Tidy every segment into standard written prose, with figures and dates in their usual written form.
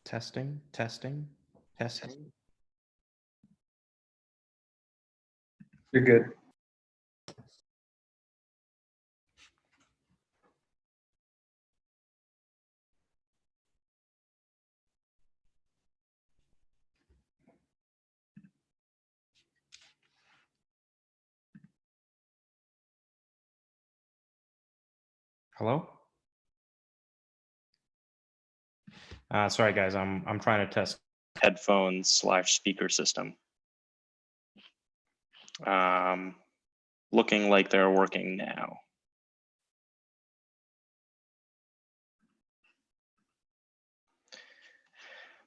Testing, testing, testing. You're good. Hello? Sorry guys, I'm trying to test headphones / speaker system. Looking like they're working now.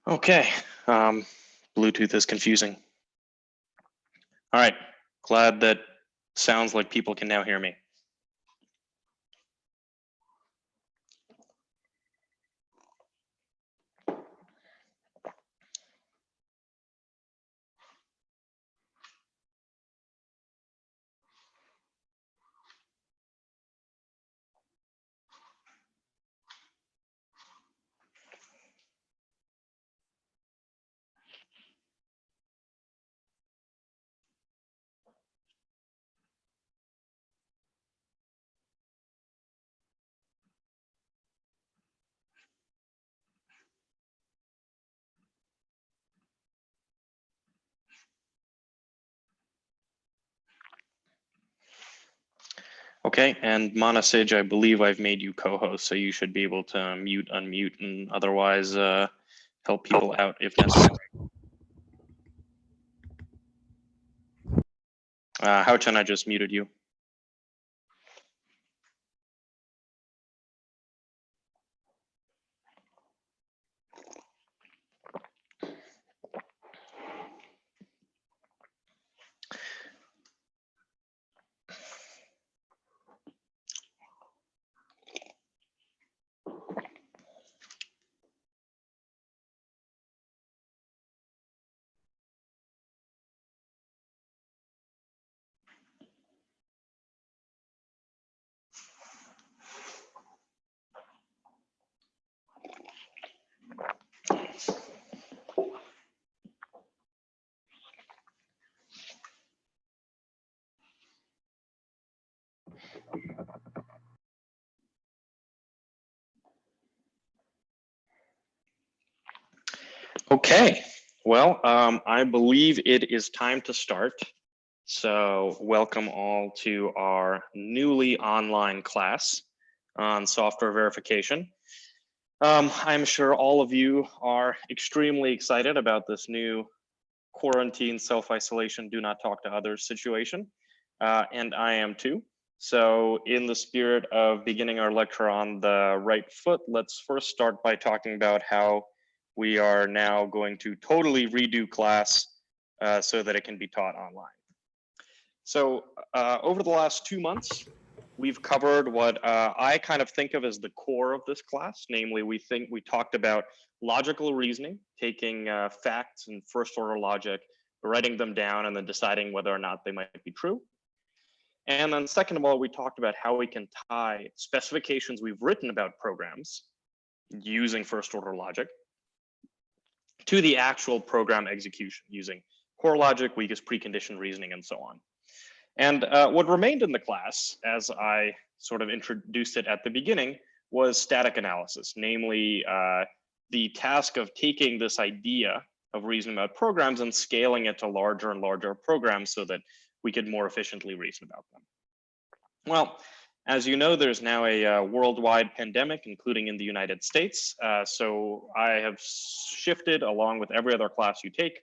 Okay, Bluetooth is confusing. All right, glad that sounds like people can now hear me. Okay, and Manasij, I believe I've made you co-host, so you should be able to mute, unmute, and otherwise help people out if necessary. Houchan, I just muted you. Okay, well, I believe it is time to start. So welcome all to our newly online class on software verification. I'm sure all of you are extremely excited about this new quarantine, self-isolation, do not talk to others situation, and I am too. So in the spirit of beginning our lecture on the right foot, let's first start by talking about how we are now going to totally redo class so that it can be taught online. So over the last 2 months, we've covered what I kind of think of as the core of this class. Namely, we talked about logical reasoning, taking facts and first order logic, writing them down, and then deciding whether or not they might be true. And then second of all, we talked about how we can tie specifications we've written about programs using first order logic to the actual program execution using core logic, weakest precondition reasoning, and so on. And what remained in the class, as I sort of introduced it at the beginning, was static analysis, namely the task of taking this idea of reasoning about programs and scaling it to larger and larger programs so that we could more efficiently reason about them. Well, as you know, there's now a worldwide pandemic, including in the United States. So I have shifted, along with every other class you take,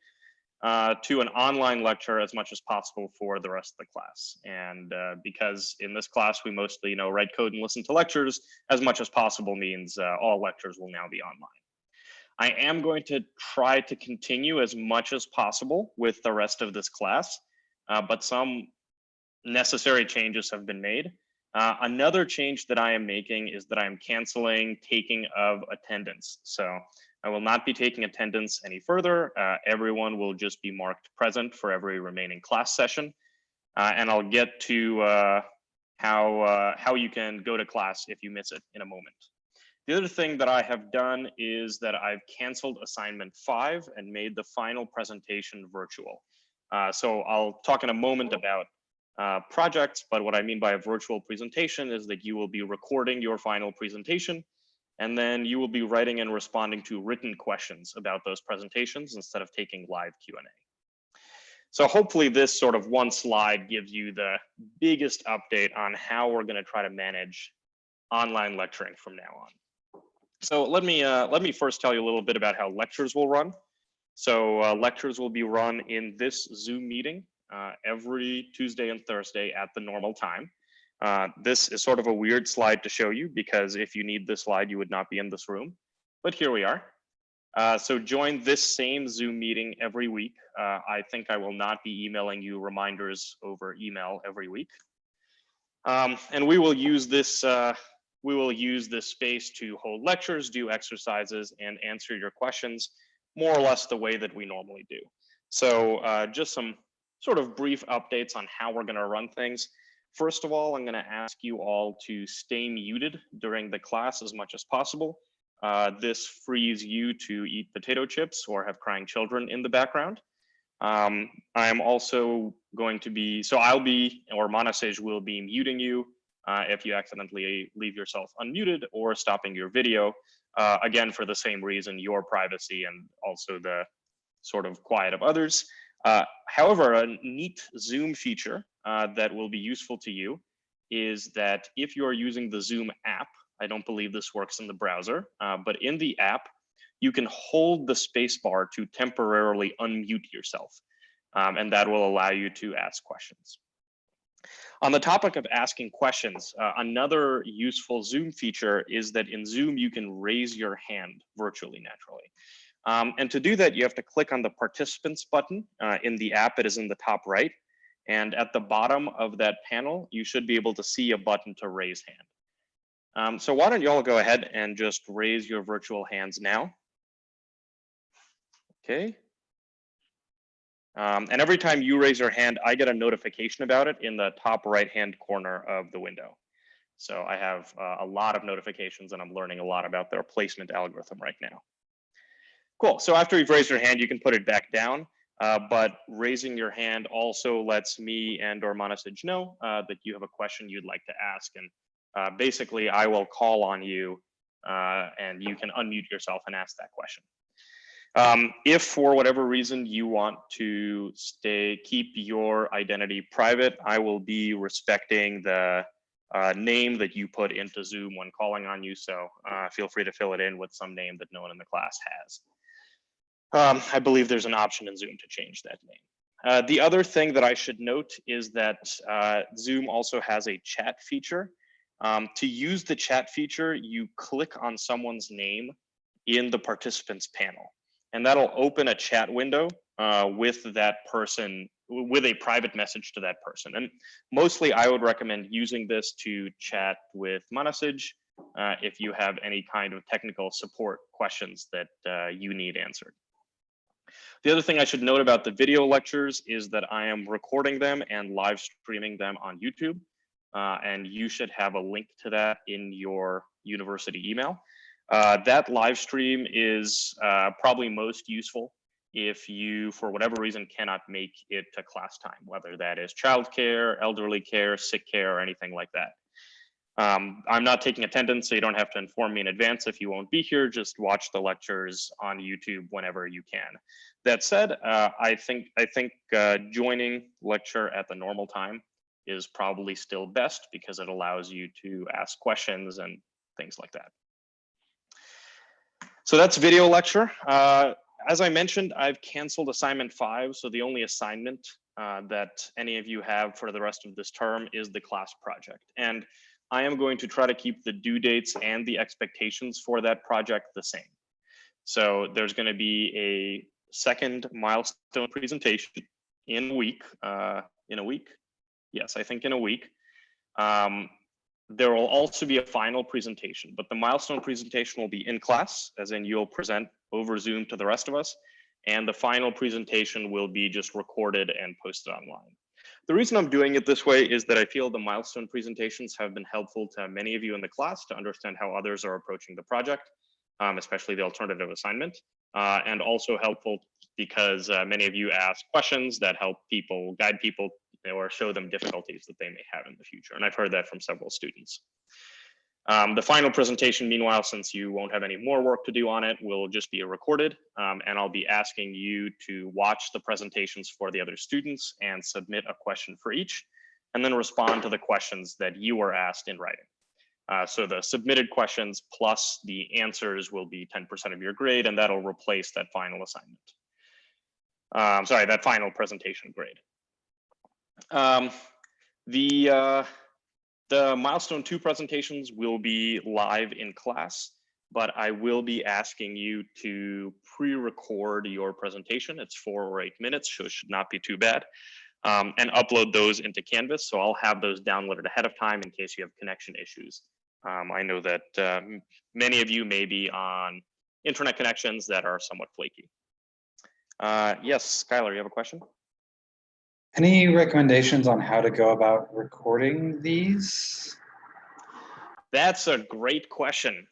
to an online lecture as much as possible for the rest of the class. And because in this class, we mostly write code and listen to lectures, as much as possible means all lectures will now be online. I am going to try to continue as much as possible with the rest of this class, but some necessary changes have been made. Another change that I am making is that I'm canceling taking of attendance. So I will not be taking attendance any further. Everyone will just be marked present for every remaining class session. And I'll get to how you can go to class if you miss it in a moment. The other thing that I have done is that I've canceled assignment 5 and made the final presentation virtual. So I'll talk in a moment about projects, but what I mean by a virtual presentation is that you will be recording your final presentation, and then you will be writing and responding to written questions about those presentations instead of taking live Q&A. So hopefully this sort of one slide gives you the biggest update on how we're going to try to manage online lecturing from now on. So let me first tell you a little bit about how lectures will run. So lectures will be run in this Zoom meeting every Tuesday and Thursday at the normal time. This is sort of a weird slide to show you because if you need this slide, you would not be in this room. But here we are. So join this same Zoom meeting every week. I think I will not be emailing you reminders over email every week. And we will use this space to hold lectures, do exercises, and answer your questions more or less the way that we normally do. So just some sort of brief updates on how we're going to run things. First of all, I'm going to ask you all to stay muted during the class as much as possible. This frees you to eat potato chips or have crying children in the background. I'm also going to be, so I'll be, or Manasej will be muting you if you accidentally leave yourself unmuted or stopping your video, again, for the same reason, your privacy and also the sort of quiet of others. However, a neat Zoom feature that will be useful to you is that if you're using the Zoom app, I don't believe this works in the browser, but in the app, you can hold the spacebar to temporarily unmute yourself, and that will allow you to ask questions. On the topic of asking questions, another useful Zoom feature is that in Zoom, you can raise your hand virtually naturally. And to do that, you have to click on the participants button in the app. It is in the top right. And at the bottom of that panel, you should be able to see a button to raise hand. So why don't you all go ahead and just raise your virtual hands now. Okay. And every time you raise your hand, I get a notification about it in the top right-hand corner of the window. So I have a lot of notifications and I'm learning a lot about their placement algorithm right now. Cool, so after you've raised your hand, you can put it back down, but raising your hand also lets me and or Manasej know that you have a question you'd like to ask. And basically I will call on you and you can unmute yourself and ask that question. If for whatever reason you want to keep your identity private, I will be respecting the name that you put into Zoom when calling on you. So feel free to fill it in with some name that no one in the class has. I believe there's an option in Zoom to change that name. The other thing that I should note is that Zoom also has a chat feature. To use the chat feature, you click on someone's name in the participants panel, and that'll open a chat window with that person, with a private message to that person. And mostly I would recommend using this to chat with Manasej if you have any kind of technical support questions that you need answered. The other thing I should note about the video lectures is that I am recording them and live streaming them on YouTube. And you should have a link to that in your university email. That live stream is probably most useful if you, for whatever reason, cannot make it to class time, whether that is childcare, elderly care, sick care, or anything like that. I'm not taking attendance, so you don't have to inform me in advance if you won't be here. Just watch the lectures on YouTube whenever you can. That said, I think joining lecture at the normal time is probably still best because it allows you to ask questions and things like that. So that's video lecture. As I mentioned, I've canceled assignment 5. So the only assignment that any of you have for the rest of this term is the class project. And I am going to try to keep the due dates and the expectations for that project the same. So there's going to be a second milestone presentation in a week. Yes, I think in a week. There will also be a final presentation, but the milestone presentation will be in class, as in you'll present over Zoom to the rest of us, and the final presentation will be just recorded and posted online. The reason I'm doing it this way is that I feel the milestone presentations have been helpful to many of you in the class to understand how others are approaching the project, especially the alternative assignment, and also helpful because many of you ask questions that help people, guide people, or show them difficulties that they may have in the future. And I've heard that from several students. The final presentation, meanwhile, since you won't have any more work to do on it, will just be recorded, and I'll be asking you to watch the presentations for the other students and submit a question for each, and then respond to the questions that you were asked in writing. So the submitted questions plus the answers will be 10% of your grade, and that'll replace that final assignment. Sorry, that final presentation grade. The milestone 2 presentations will be live in class, but I will be asking you to pre-record your presentation. It's 4 or 8 minutes, so it should not be too bad, and upload those into Canvas. So I'll have those downloaded ahead of time in case you have connection issues. I know that many of you may be on internet connections that are somewhat flaky. Yes, Skylar, you have a question? Any recommendations on how to go about recording these? That's a great question.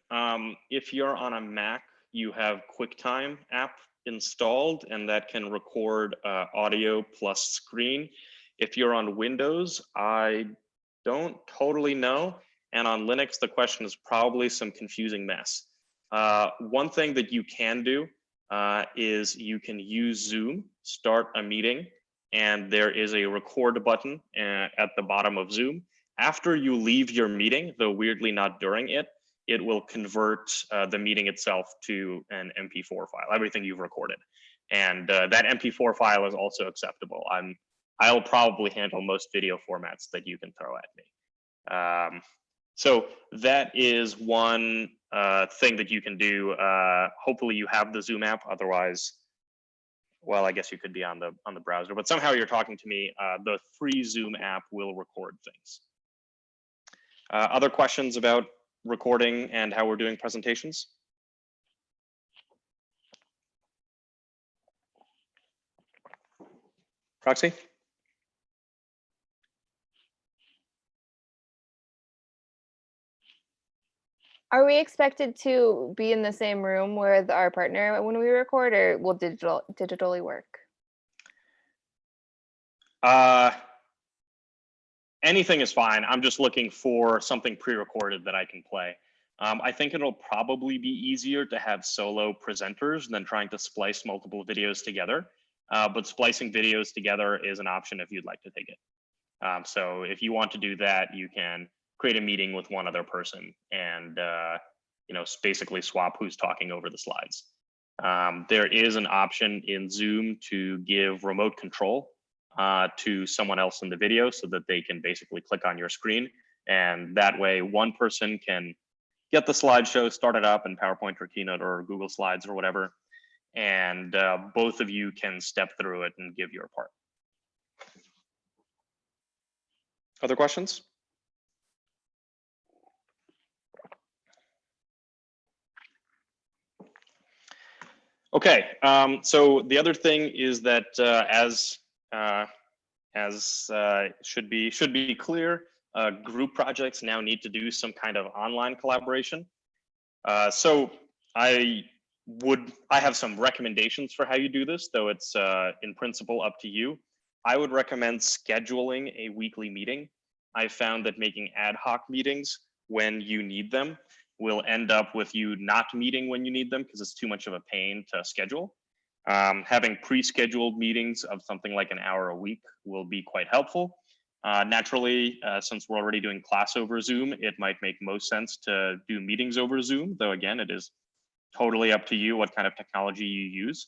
If you're on a Mac, you have QuickTime app installed, and that can record audio plus screen. If you're on Windows, I don't totally know. And on Linux, the question is probably some confusing mess. One thing that you can do is you can use Zoom, start a meeting, and there is a record button at the bottom of Zoom. After you leave your meeting, though weirdly not during it, it will convert the meeting itself to an MP4 file, everything you've recorded. And that MP4 file is also acceptable. I'll probably handle most video formats that you can throw at me. So that is one thing that you can do. Hopefully you have the Zoom app, otherwise, well, I guess you could be on the browser, but somehow you're talking to me. The free Zoom app will record things. Other questions about recording and how we're doing presentations? Proxy? Are we expected to be in the same room with our partner when we record, or will digitally work? Anything is fine. I'm just looking for something pre-recorded that I can play. I think it'll probably be easier to have solo presenters than trying to splice multiple videos together. But splicing videos together is an option if you'd like to take it. So if you want to do that, you can create a meeting with one other person and basically swap who's talking over the slides. There is an option in Zoom to give remote control to someone else in the video so that they can basically click on your screen. And that way one person can get the slideshow started up in PowerPoint or Keynote or Google Slides or whatever. And both of you can step through it and give your part. Other questions? Okay, so the other thing is that as should be clear, group projects now need to do some kind of online collaboration. So I have some recommendations for how you do this, though it's in principle up to you. I would recommend scheduling a weekly meeting. I found that making ad hoc meetings when you need them will end up with you not meeting when you need them because it's too much of a pain to schedule. Having pre-scheduled meetings of something like an hour a week will be quite helpful. Naturally, since we're already doing class over Zoom, it might make most sense to do meetings over Zoom, though again, it is totally up to you what kind of technology you use.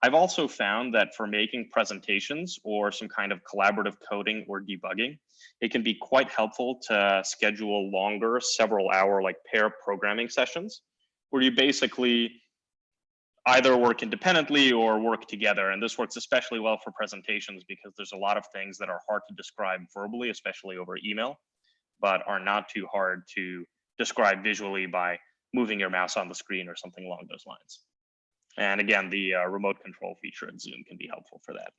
I've also found that for making presentations or some kind of collaborative coding or debugging, it can be quite helpful to schedule longer, several hour like pair programming sessions, where you basically either work independently or work together. And this works especially well for presentations because there's a lot of things that are hard to describe verbally, especially over email, but are not too hard to describe visually by moving your mouse on the screen or something along those lines. And again, the remote control feature in Zoom can be helpful for that.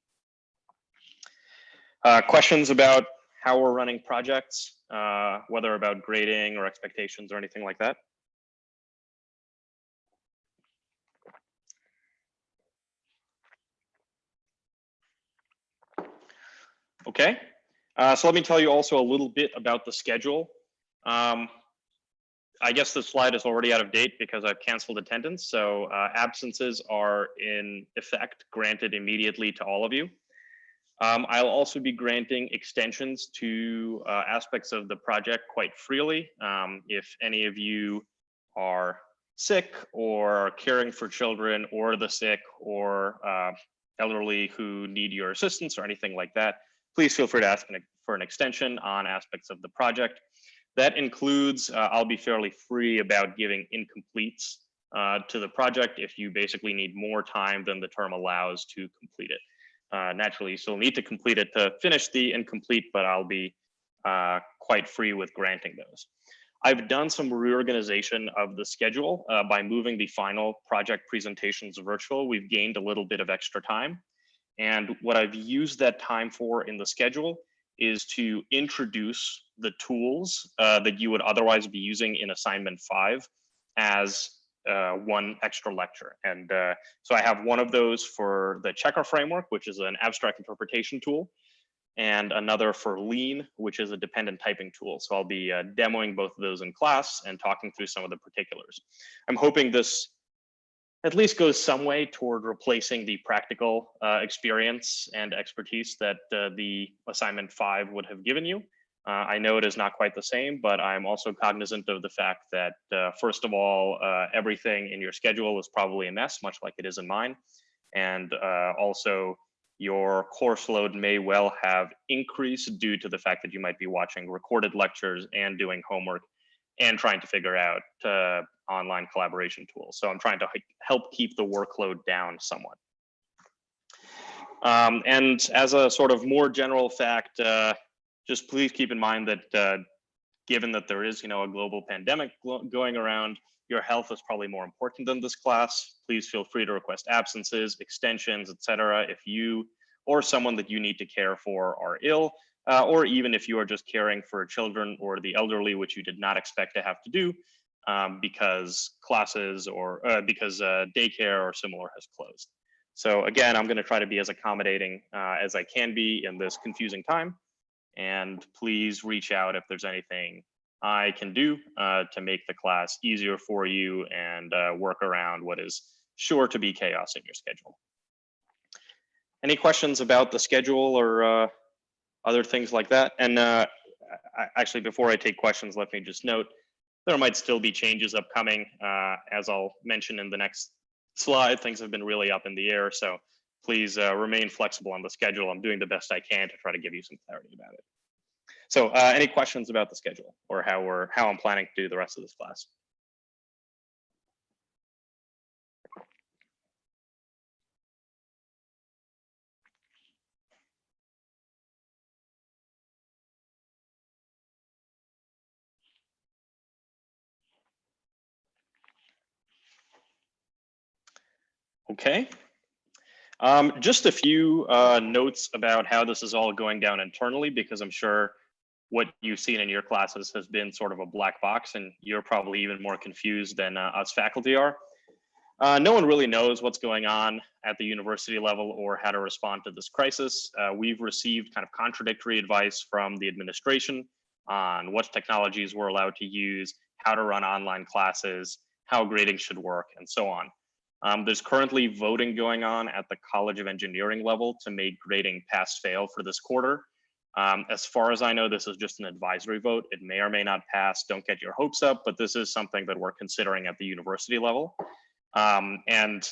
Questions about how we're running projects, whether about grading or expectations or anything like that? Okay, so let me tell you also a little bit about the schedule. I guess the slide is already out of date because I've canceled attendance. So absences are in effect granted immediately to all of you. I'll also be granting extensions to aspects of the project quite freely. If any of you are sick or caring for children or the sick or elderly who need your assistance or anything like that, please feel free to ask for an extension on aspects of the project. That includes, I'll be fairly free about giving incompletes to the project if you basically need more time than the term allows to complete it. Naturally, you still need to complete it to finish the incomplete, but I'll be quite free with granting those. I've done some reorganization of the schedule by moving the final project presentations virtual. We've gained a little bit of extra time. And what I've used that time for in the schedule is to introduce the tools that you would otherwise be using in assignment 5 as one extra lecture. And so I have one of those for the checker framework, which is an abstract interpretation tool, and another for Lean, which is a dependent typing tool. So I'll be demoing both of those in class and talking through some of the particulars. I'm hoping this at least goes some way toward replacing the practical experience and expertise that the assignment 5 would have given you. I know it is not quite the same, but I'm also cognizant of the fact that, first of all, everything in your schedule is probably a mess, much like it is in mine. And also, your course load may well have increased due to the fact that you might be watching recorded lectures and doing homework and trying to figure out online collaboration tools. So I'm trying to help keep the workload down somewhat. And as a sort of more general fact, just please keep in mind that given that there is, a global pandemic going around, your health is probably more important than this class. Please feel free to request absences, extensions, etc. if you or someone that you need to care for are ill, or even if you are just caring for children or the elderly, which you did not expect to have to do because classes or because daycare or similar has closed. So again, I'm going to try to be as accommodating as I can be in this confusing time. And please reach out if there's anything I can do to make the class easier for you and work around what is sure to be chaos in your schedule. Any questions about the schedule or other things like that? And actually, before I take questions, let me just note, there might still be changes upcoming. As I'll mention in the next slide, things have been really up in the air. So please remain flexible on the schedule. I'm doing the best I can to try to give you some clarity about it. So any questions about the schedule or how I'm planning to do the rest of this class? Okay. Just a few notes about how this is all going down internally, because I'm sure what you've seen in your classes has been sort of a black box, and you're probably even more confused than us faculty are. No one really knows what's going on at the university level or how to respond to this crisis. We've received kind of contradictory advice from the administration on what technologies we're allowed to use, how to run online classes, how grading should work, and so on. There's currently voting going on at the College of Engineering level to make grading pass-fail for this quarter. As far as I know, this is just an advisory vote. It may or may not pass. Don't get your hopes up, but this is something that we're considering at the university level. And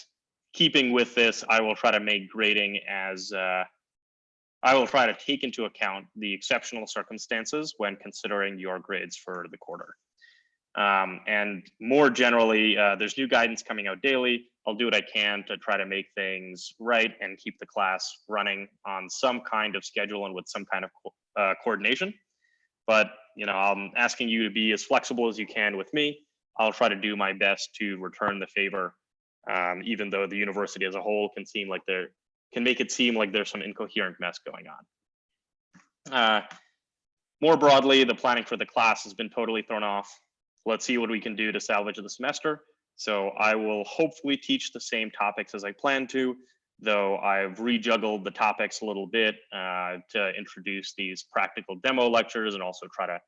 keeping with this, I will try to make grading as, I will try to take into account the exceptional circumstances when considering your grades for the quarter. And more generally, there's new guidance coming out daily. I'll do what I can to try to make things right and keep the class running on some kind of schedule and with some kind of coordination. But I'm asking you to be as flexible as you can with me. I'll try to do my best to return the favor, even though the university as a whole can make it seem like there's some incoherent mess going on. More broadly, the planning for the class has been totally thrown off. Let's see what we can do to salvage the semester. So I will hopefully teach the same topics as I plan to, though I've rejuggled the topics a little bit to introduce these practical demo lectures and also try to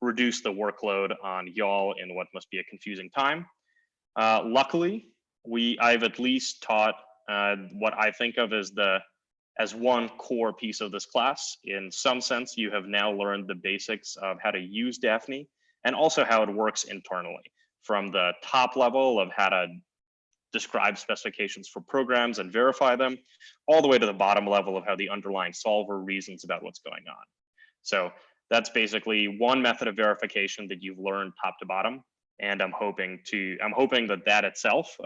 reduce the workload on y'all in what must be a confusing time. Luckily, I've at least taught what I think of as one core piece of this class. In some sense, you have now learned the basics of how to use Daphne and also how it works internally, from the top level of how to describe specifications for programs and verify them, all the way to the bottom level of how the underlying solver reasons about what's going on. So that's basically one method of verification that you've learned top to bottom. And I'm hoping that itself,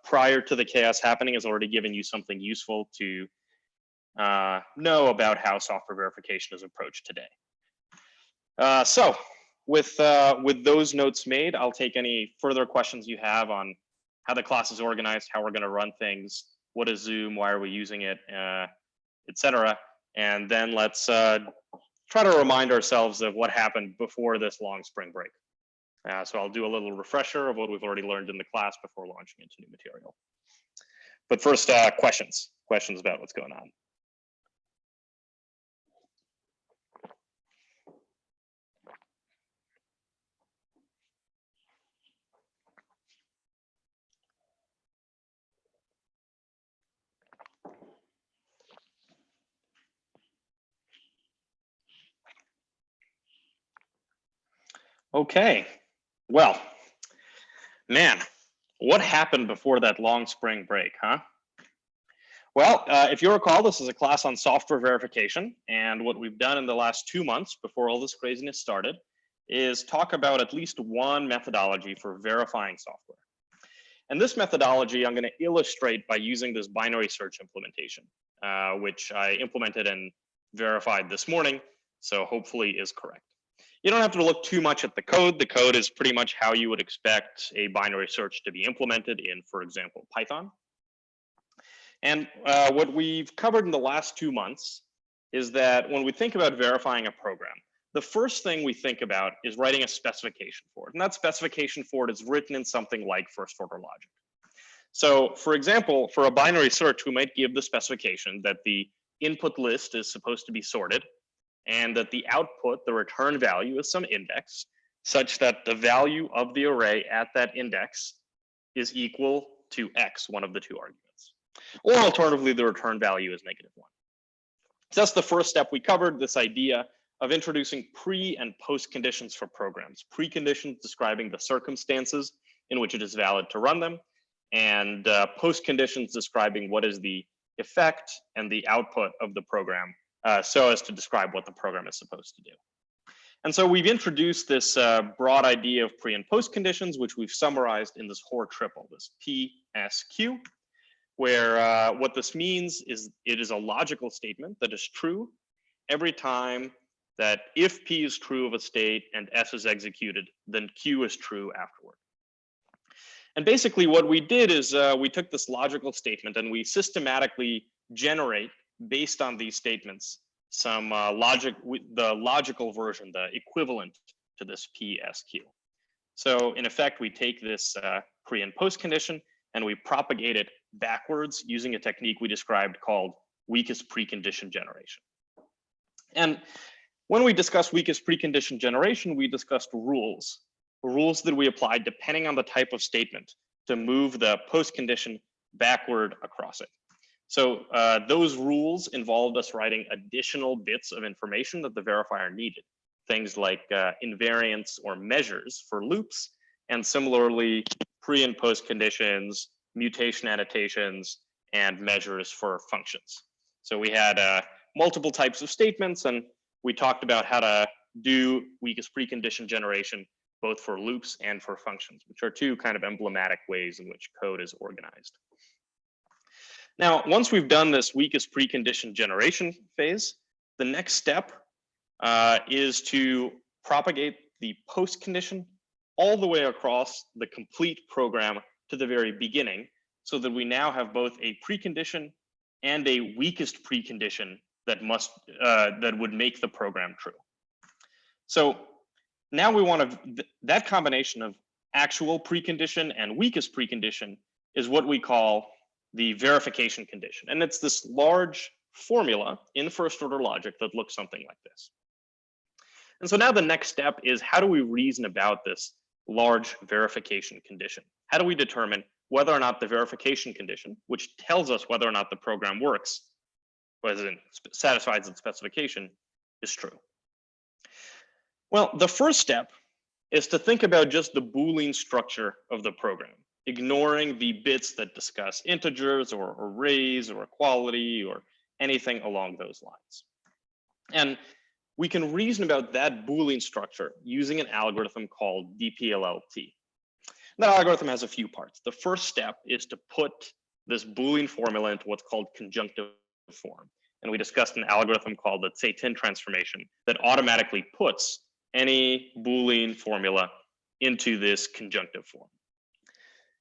prior to the chaos happening, has already given you something useful to know about how software verification is approached today. So with those notes made, I'll take any further questions you have on how the class is organized, how we're going to run things, what is Zoom, why are we using it, etc. And then let's try to remind ourselves of what happened before this long spring break. So I'll do a little refresher of what we've already learned in the class before launching into new material. But first, questions about what's going on. Okay, well, man, what happened before that long spring break, huh? Well, if you recall, this is a class on software verification, and what we've done in the last 2 months before all this craziness started is talk about at least one methodology for verifying software. And this methodology I'm going to illustrate by using this binary search implementation, which I implemented and verified this morning, so hopefully is correct. You don't have to look too much at the code. The code is pretty much how you would expect a binary search to be implemented in, for example, Python. And what we've covered in the last 2 months is that when we think about verifying a program, the first thing we think about is writing a specification for it. And that specification for it is written in something like first order logic. So for example, for a binary search, we might give the specification that the input list is supposed to be sorted and that the output, the return value, is some index such that the value of the array at that index is equal to X, one of the two arguments. Or alternatively, the return value is -1. So that's the first step we covered, this idea of introducing pre and post conditions for programs. Preconditions describing the circumstances in which it is valid to run them, and post conditions describing what is the effect and the output of the program, so as to describe what the program is supposed to do. And so we've introduced this broad idea of pre and post conditions, which we've summarized in this Hoare triple, this PSQ, where what this means is it is a logical statement that is true every time that if P is true of a state and S is executed, then Q is true afterward. And basically what we did is we took this logical statement and we systematically generate, based on these statements, some the logical version, the equivalent to this PSQ. So in effect, we take this pre and post condition and we propagate it backwards using a technique we described called weakest precondition generation. And when we discussed weakest precondition generation, we discussed rules that we applied depending on the type of statement to move the post condition backward across it. So those rules involved us writing additional bits of information that the verifier needed, things like invariants or measures for loops, and similarly pre and post conditions, mutation annotations, and measures for functions. So we had multiple types of statements, and we talked about how to do weakest precondition generation both for loops and for functions, which are two kind of emblematic ways in which code is organized. Now, once we've done this weakest precondition generation phase, the next step is to propagate the post condition all the way across the complete program to the very beginning, so that we now have both a precondition and a weakest precondition that would make the program true. So now we want to, that combination of actual precondition and weakest precondition is what we call the verification condition. And it's this large formula in first order logic that looks something like this. And so now the next step is, how do we reason about this large verification condition? How do we determine whether or not the verification condition, which tells us whether or not the program works, whether it satisfies its specification, is true? Well, the first step is to think about just the Boolean structure of the program, ignoring the bits that discuss integers or arrays or equality or anything along those lines. And we can reason about that Boolean structure using an algorithm called DPLLT. That algorithm has a few parts. The first step is to put this Boolean formula into what's called conjunctive form. And we discussed an algorithm called the Tsetin transformation that automatically puts any Boolean formula into this conjunctive form.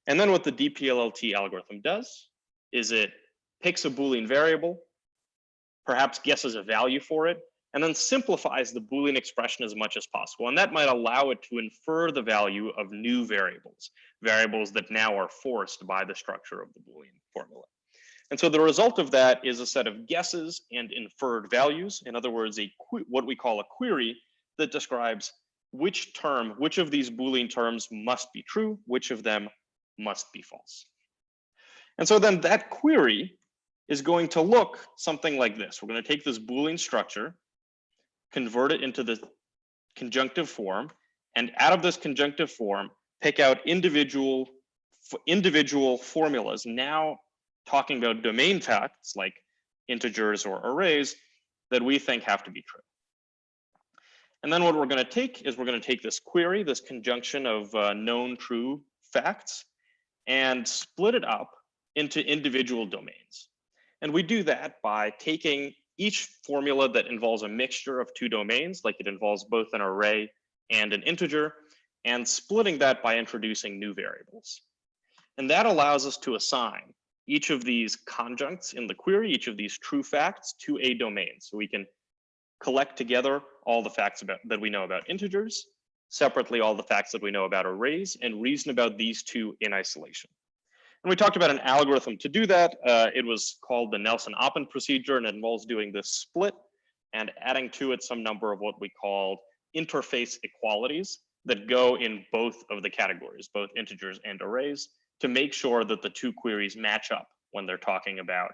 And then what the DPLLT algorithm does is it picks a Boolean variable, perhaps guesses a value for it, and then simplifies the Boolean expression as much as possible. And that might allow it to infer the value of new variables, variables that now are forced by the structure of the Boolean formula. And so the result of that is a set of guesses and inferred values. In other words, what we call a query that describes which of these Boolean terms must be true, which of them must be false. And so then that query is going to look something like this. We're going to take this Boolean structure, convert it into the conjunctive form, and out of this conjunctive form, pick out individual formulas, now talking about domain facts like integers or arrays, that we think have to be true. And then what we're going to take is we're going to take this query, this conjunction of known true facts, and split it up into individual domains. And we do that by taking each formula that involves a mixture of two domains, like it involves both an array and an integer, and splitting that by introducing new variables. And that allows us to assign each of these conjuncts in the query, each of these true facts, to a domain. So we can collect together all the facts that we know about integers, separately all the facts that we know about arrays, and reason about these two in isolation. And we talked about an algorithm to do that. It was called the Nelson-Oppen procedure, and it involves doing this split and adding to it some number of what we called interface equalities that go in both of the categories, both integers and arrays, to make sure that the two queries match up when they're talking about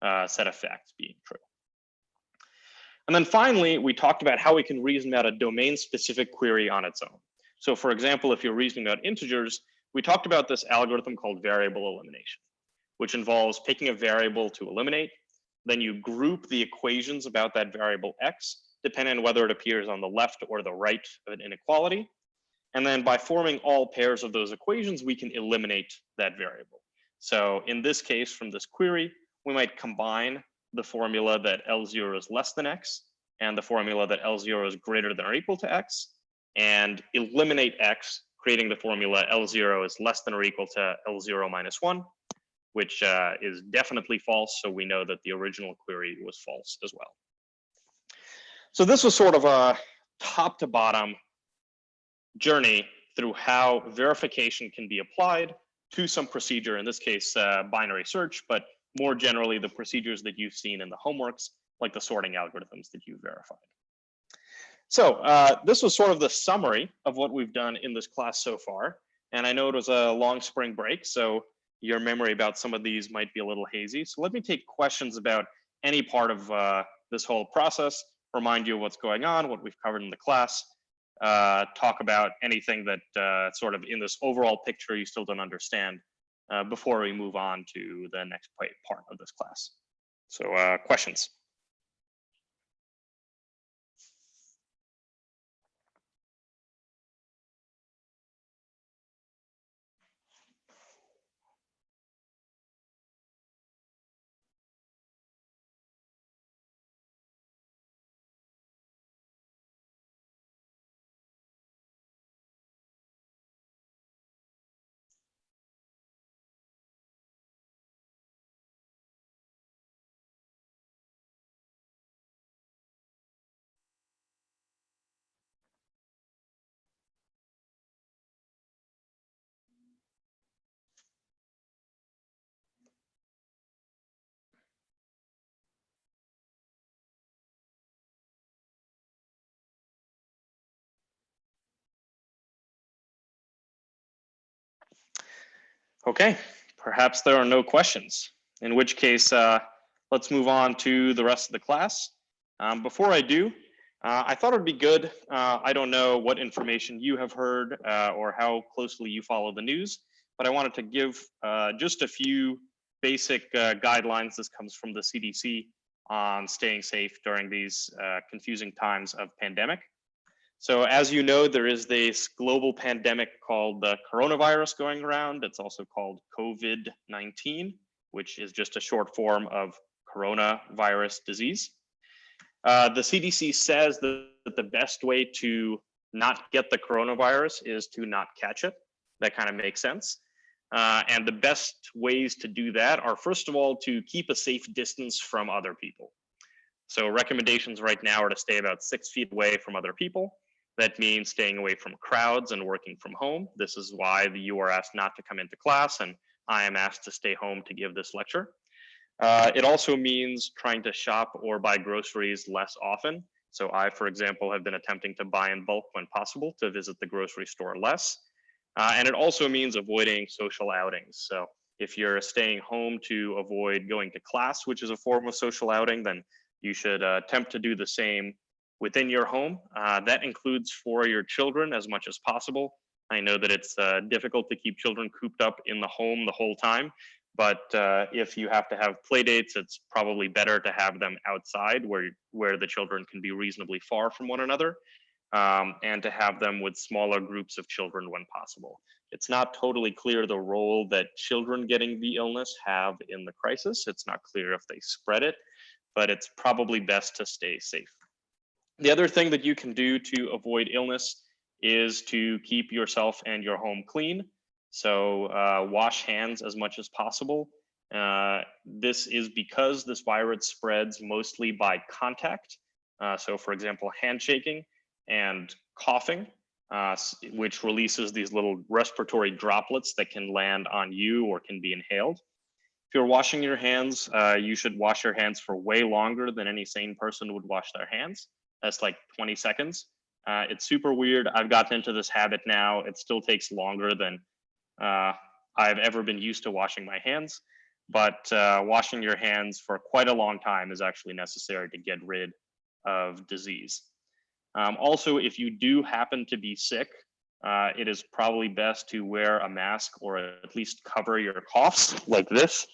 a set of facts being true. And then finally, we talked about how we can reason about a domain-specific query on its own. So for example, if you're reasoning about integers, we talked about this algorithm called variable elimination, which involves picking a variable to eliminate. Then you group the equations about that variable x, depending on whether it appears on the left or the right of an inequality. And then by forming all pairs of those equations, we can eliminate that variable. So in this case, from this query, we might combine the formula that L0 is less than x and the formula that L0 is greater than or equal to x, and eliminate x, creating the formula L0 is less than or equal to L0 minus 1, which is definitely false. So we know that the original query was false as well. So this was sort of a top to bottom journey through how verification can be applied to some procedure, in this case, binary search, but more generally, the procedures that you've seen in the homeworks, like the sorting algorithms that you've verified. So this was sort of the summary of what we've done in this class so far. And I know it was a long spring break, so your memory about some of these might be a little hazy. So let me take questions about any part of this whole process, remind you of what's going on, what we've covered in the class, talk about anything that sort of in this overall picture you still don't understand before we move on to the next part of this class. So questions? Okay, perhaps there are no questions, in which case let's move on to the rest of the class. Before I do, I thought it'd be good. I don't know what information you have heard or how closely you follow the news, but I wanted to give just a few basic guidelines. This comes from the CDC on staying safe during these confusing times of pandemic. So as you know, there is this global pandemic called the coronavirus going around. It's also called COVID-19, which is just a short form of coronavirus disease. The CDC says that the best way to not get the coronavirus is to not catch it. That kind of makes sense. And the best ways to do that are, first of all, to keep a safe distance from other people. So recommendations right now are to stay about 6 feet away from other people. That means staying away from crowds and working from home. This is why you are asked not to come into class, and I am asked to stay home to give this lecture. It also means trying to shop or buy groceries less often. So I, for example, have been attempting to buy in bulk when possible to visit the grocery store less. And it also means avoiding social outings. So if you're staying home to avoid going to class, which is a form of social outing, then you should attempt to do the same within your home. That includes for your children as much as possible. I know that it's difficult to keep children cooped up in the home the whole time, but if you have to have play dates, it's probably better to have them outside where the children can be reasonably far from one another, and to have them with smaller groups of children when possible. It's not totally clear the role that children getting the illness have in the crisis. It's not clear if they spread it, but it's probably best to stay safe. The other thing that you can do to avoid illness is to keep yourself and your home clean. So wash hands as much as possible. This is because this virus spreads mostly by contact. So for example, handshaking and coughing, which releases these little respiratory droplets that can land on you or can be inhaled. If you're washing your hands, you should wash your hands for way longer than any sane person would wash their hands. That's like 20 seconds. It's super weird. I've gotten into this habit now. It still takes longer than I've ever been used to washing my hands, but washing your hands for quite a long time is actually necessary to get rid of disease. Also, if you do happen to be sick, it is probably best to wear a mask or at least cover your coughs like this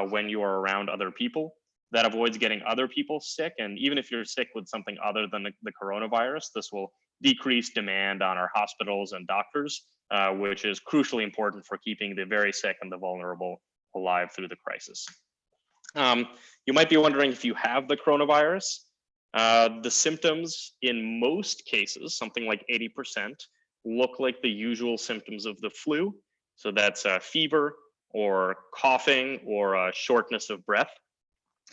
when you are around other people. That avoids getting other people sick. And even if you're sick with something other than the coronavirus, this will decrease demand on our hospitals and doctors, which is crucially important for keeping the very sick and the vulnerable alive through the crisis. You might be wondering if you have the coronavirus. The symptoms in most cases, something like 80%, look like the usual symptoms of the flu. So that's fever or coughing or shortness of breath.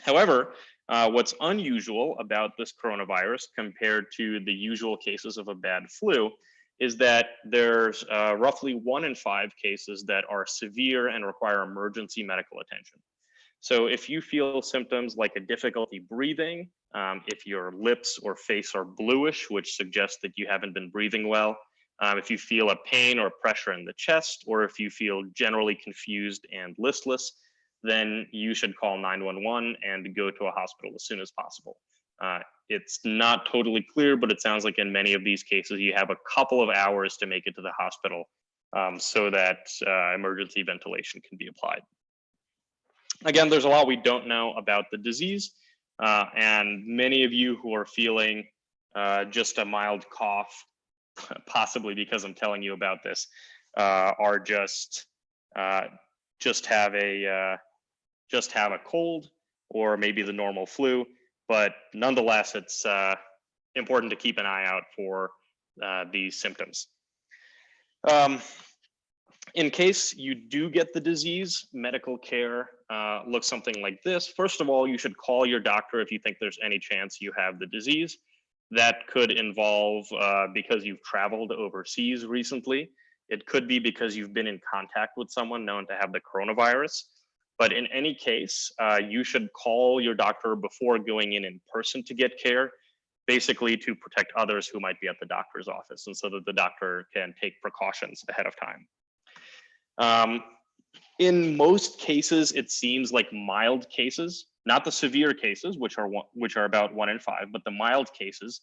However, what's unusual about this coronavirus compared to the usual cases of a bad flu is that there's roughly 1 in 5 cases that are severe and require emergency medical attention. So if you feel symptoms like a difficulty breathing, if your lips or face are bluish, which suggests that you haven't been breathing well, if you feel a pain or pressure in the chest, or if you feel generally confused and listless, then you should call 911 and go to a hospital as soon as possible. It's not totally clear, but it sounds like in many of these cases, you have a couple of hours to make it to the hospital so that emergency ventilation can be applied. Again, there's a lot we don't know about the disease, and many of you who are feeling just a mild cough, possibly because I'm telling you about this, are just have a cold or maybe the normal flu, but nonetheless, it's important to keep an eye out for these symptoms. In case you do get the disease, medical care looks something like this. First of all, you should call your doctor if you think there's any chance you have the disease. That could involve because you've traveled overseas recently. It could be because you've been in contact with someone known to have the coronavirus. But in any case, you should call your doctor before going in person to get care, basically to protect others who might be at the doctor's office, and so that the doctor can take precautions ahead of time. In most cases, it seems like mild cases, not the severe cases, which are about 1 in 5, but the mild cases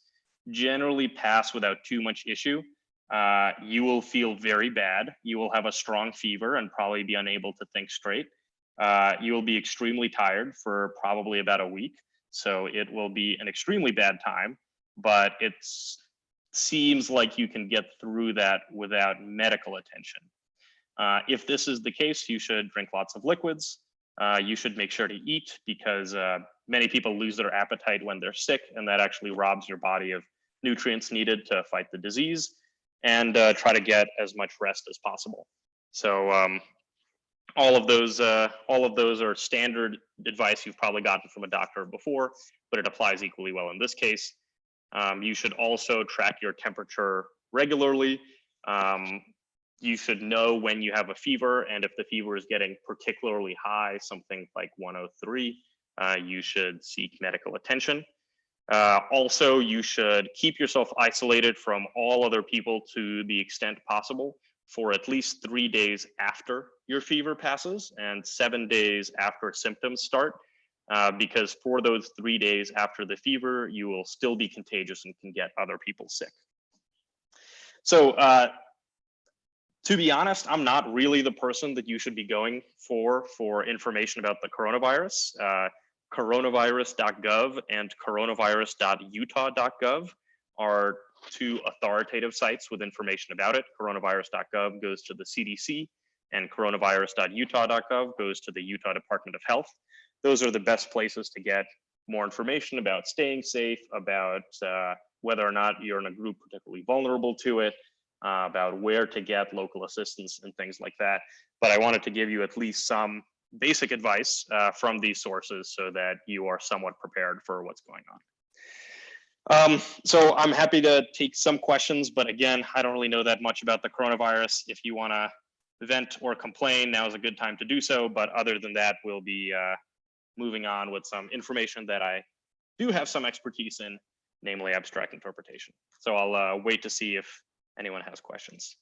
generally pass without too much issue. You will feel very bad. You will have a strong fever and probably be unable to think straight. You will be extremely tired for probably about a week. So it will be an extremely bad time, but it seems like you can get through that without medical attention. If this is the case, you should drink lots of liquids. You should make sure to eat because many people lose their appetite when they're sick, and that actually robs your body of nutrients needed to fight the disease. And try to get as much rest as possible. So all of those are standard advice you've probably gotten from a doctor before, but it applies equally well in this case. You should also track your temperature regularly. You should know when you have a fever, and if the fever is getting particularly high, something like 103, you should seek medical attention. Also, you should keep yourself isolated from all other people to the extent possible for at least 3 days after your fever passes and 7 days after symptoms start, because for those 3 days after the fever, you will still be contagious and can get other people sick. So to be honest, I'm not really the person that you should be going for information about the coronavirus. Coronavirus.gov and coronavirus.utah.gov are two authoritative sites with information about it. Coronavirus.gov goes to the CDC and coronavirus.utah.gov goes to the Utah Department of Health. Those are the best places to get more information about staying safe, about whether or not you're in a group particularly vulnerable to it, about where to get local assistance and things like that. But I wanted to give you at least some basic advice from these sources so that you are somewhat prepared for what's going on. So I'm happy to take some questions, but again, I don't really know that much about the coronavirus. If you want to vent or complain, now is a good time to do so. But other than that, we'll be moving on with some information that I do have some expertise in, namely abstract interpretation. So I'll wait to see if anyone has questions.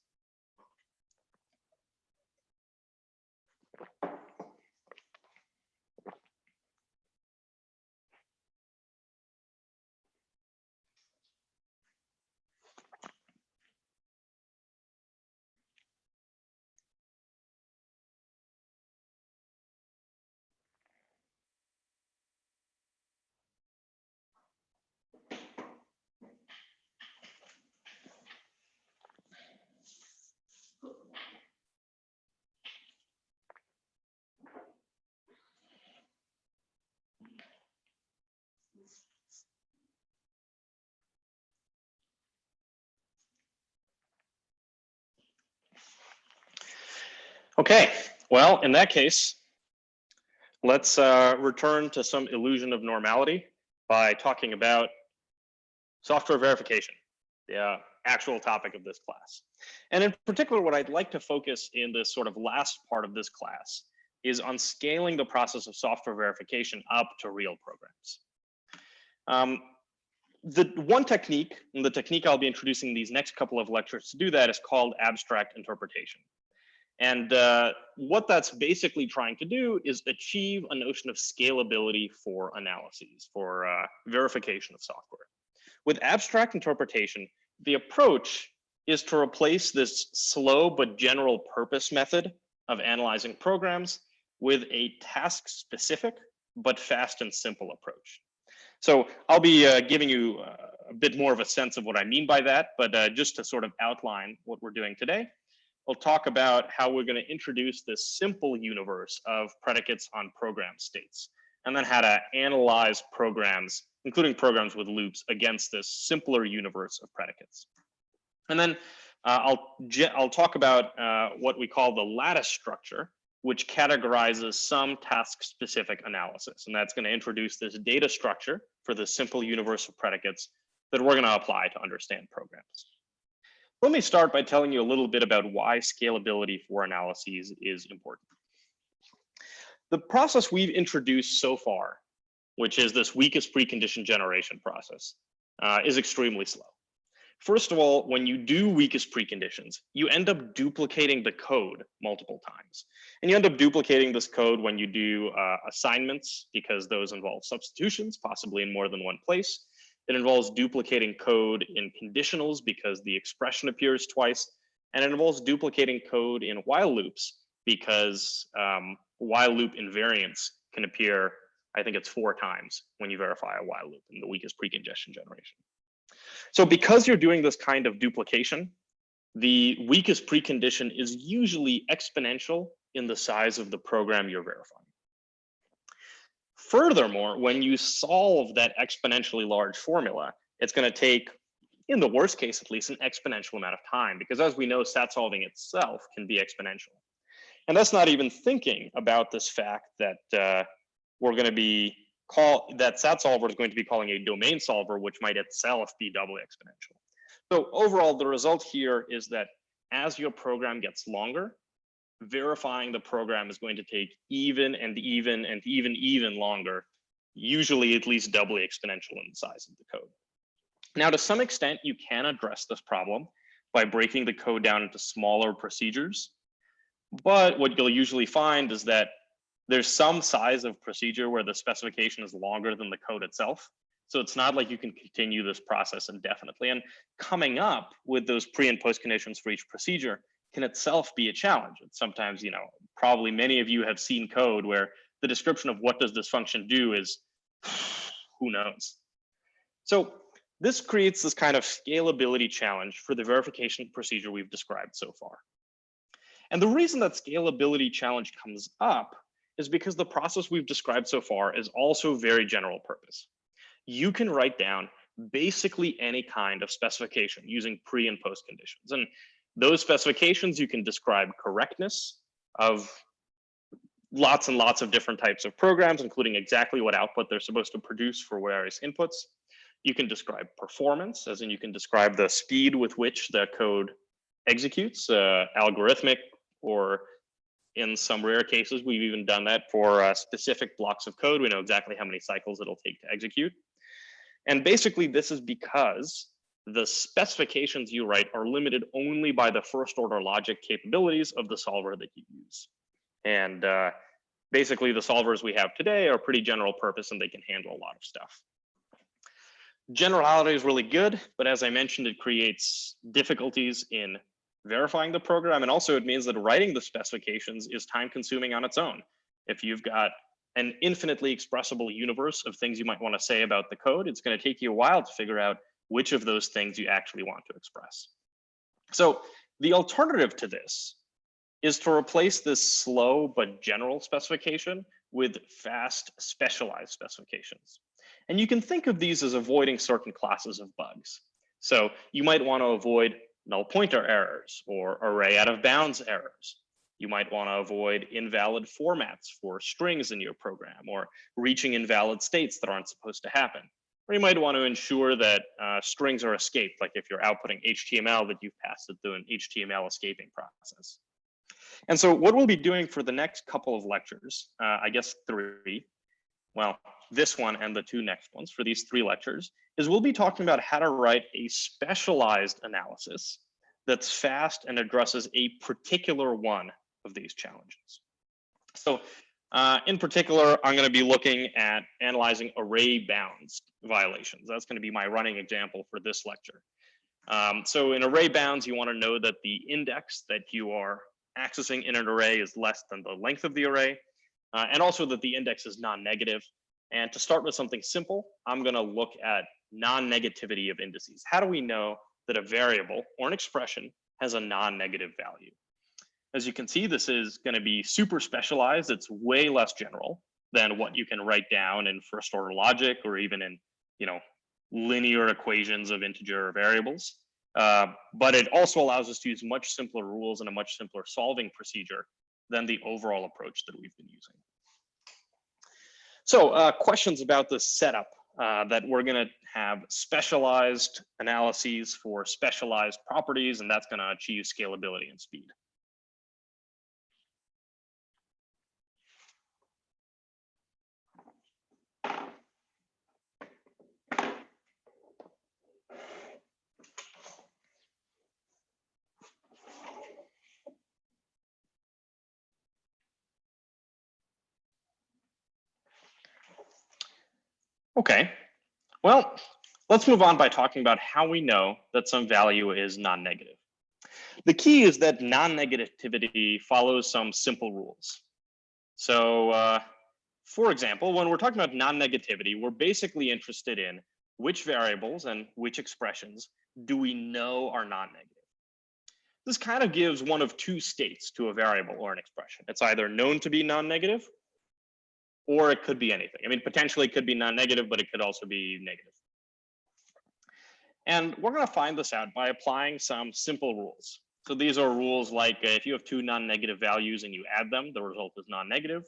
Okay, well, in that case, let's return to some illusion of normality by talking about software verification, the actual topic of this class. And in particular, what I'd like to focus in this sort of last part of this class is on scaling the process of software verification up to real programs. The one technique, and the technique I'll be introducing these next couple of lectures to do that, is called abstract interpretation. And what that's basically trying to do is achieve a notion of scalability for analyses, for verification of software. With abstract interpretation, the approach is to replace this slow but general purpose method of analyzing programs with a task-specific but fast and simple approach. So I'll be giving you a bit more of a sense of what I mean by that, but just to sort of outline what we're doing today, we'll talk about how we're going to introduce this simple universe of predicates on program states, and then how to analyze programs, including programs with loops, against this simpler universe of predicates. And then I'll talk about what we call the lattice structure, which categorizes some task-specific analysis. And that's going to introduce this data structure for the simple universe of predicates that we're going to apply to understand programs. Let me start by telling you a little bit about why scalability for analyses is important. The process we've introduced so far, which is this weakest precondition generation process, is extremely slow. First of all, when you do weakest preconditions, you end up duplicating the code multiple times. And you end up duplicating this code when you do assignments, because those involve substitutions, possibly in more than one place. It involves duplicating code in conditionals because the expression appears twice. And it involves duplicating code in while loops because while loop invariants can appear, I think it's 4 times when you verify a while loop in the weakest precondition generation. So because you're doing this kind of duplication, the weakest precondition is usually exponential in the size of the program you're verifying. Furthermore, when you solve that exponentially large formula, it's going to take, in the worst case at least, an exponential amount of time, because as we know, stat solving itself can be exponential. And that's not even thinking about this fact that we're going to be that stat solver is going to be calling a domain solver, which might itself be doubly exponential. So overall, the result here is that as your program gets longer, verifying the program is going to take even longer, usually at least doubly exponential in the size of the code. Now, to some extent, you can address this problem by breaking the code down into smaller procedures. But what you'll usually find is that there's some size of procedure where the specification is longer than the code itself. So it's not like you can continue this process indefinitely. And coming up with those pre and post conditions for each procedure can itself be a challenge. And sometimes, probably many of you have seen code where the description of what does this function do is who knows. So this creates this kind of scalability challenge for the verification procedure we've described so far. And the reason that scalability challenge comes up is because the process we've described so far is also very general purpose. You can write down basically any kind of specification using pre and post conditions. And those specifications, you can describe correctness of lots and lots of different types of programs, including exactly what output they're supposed to produce for various inputs. You can describe performance, as in you can describe the speed with which the code executes, algorithmic, or in some rare cases, we've even done that for specific blocks of code. We know exactly how many cycles it'll take to execute. And basically, this is because the specifications you write are limited only by the first order logic capabilities of the solver that you use. And basically, the solvers we have today are pretty general purpose and they can handle a lot of stuff. Generality is really good, but as I mentioned, it creates difficulties in verifying the program. And also it means that writing the specifications is time consuming on its own. If you've got an infinitely expressible universe of things you might want to say about the code, it's going to take you a while to figure out which of those things you actually want to express. So the alternative to this is to replace this slow but general specification with fast specialized specifications. And you can think of these as avoiding certain classes of bugs. So you might want to avoid null pointer errors or array out of bounds errors. You might want to avoid invalid formats for strings in your program or reaching invalid states that aren't supposed to happen. Or you might want to ensure that strings are escaped, like if you're outputting HTML that you've passed it through an HTML escaping process. And so what we'll be doing for the next couple of lectures, I guess 3, well, this one and the 2 next ones for these 3 lectures, is we'll be talking about how to write a specialized analysis that's fast and addresses a particular one of these challenges. So in particular, I'm going to be looking at analyzing array bounds violations. That's going to be my running example for this lecture. So in array bounds, you want to know that the index that you are accessing in an array is less than the length of the array, and also that the index is non-negative. And to start with something simple, I'm going to look at non-negativity of indices. How do we know that a variable or an expression has a non-negative value? As you can see, this is going to be super specialized. It's way less general than what you can write down in first order logic or even in, linear equations of integer variables. But it also allows us to use much simpler rules and a much simpler solving procedure than the overall approach that we've been using. So questions about this setup, that we're going to have specialized analyses for specialized properties, and that's going to achieve scalability and speed. Okay, well, let's move on by talking about how we know that some value is non-negative. The key is that non-negativity follows some simple rules. So, for example, when we're talking about non-negativity, we're basically interested in which variables and which expressions do we know are non-negative. This kind of gives one of two states to a variable or an expression. It's either known to be non-negative, or it could be anything. I mean, potentially it could be non-negative, but it could also be negative. And we're going to find this out by applying some simple rules. So these are rules like if you have two non-negative values and you add them, the result is non-negative.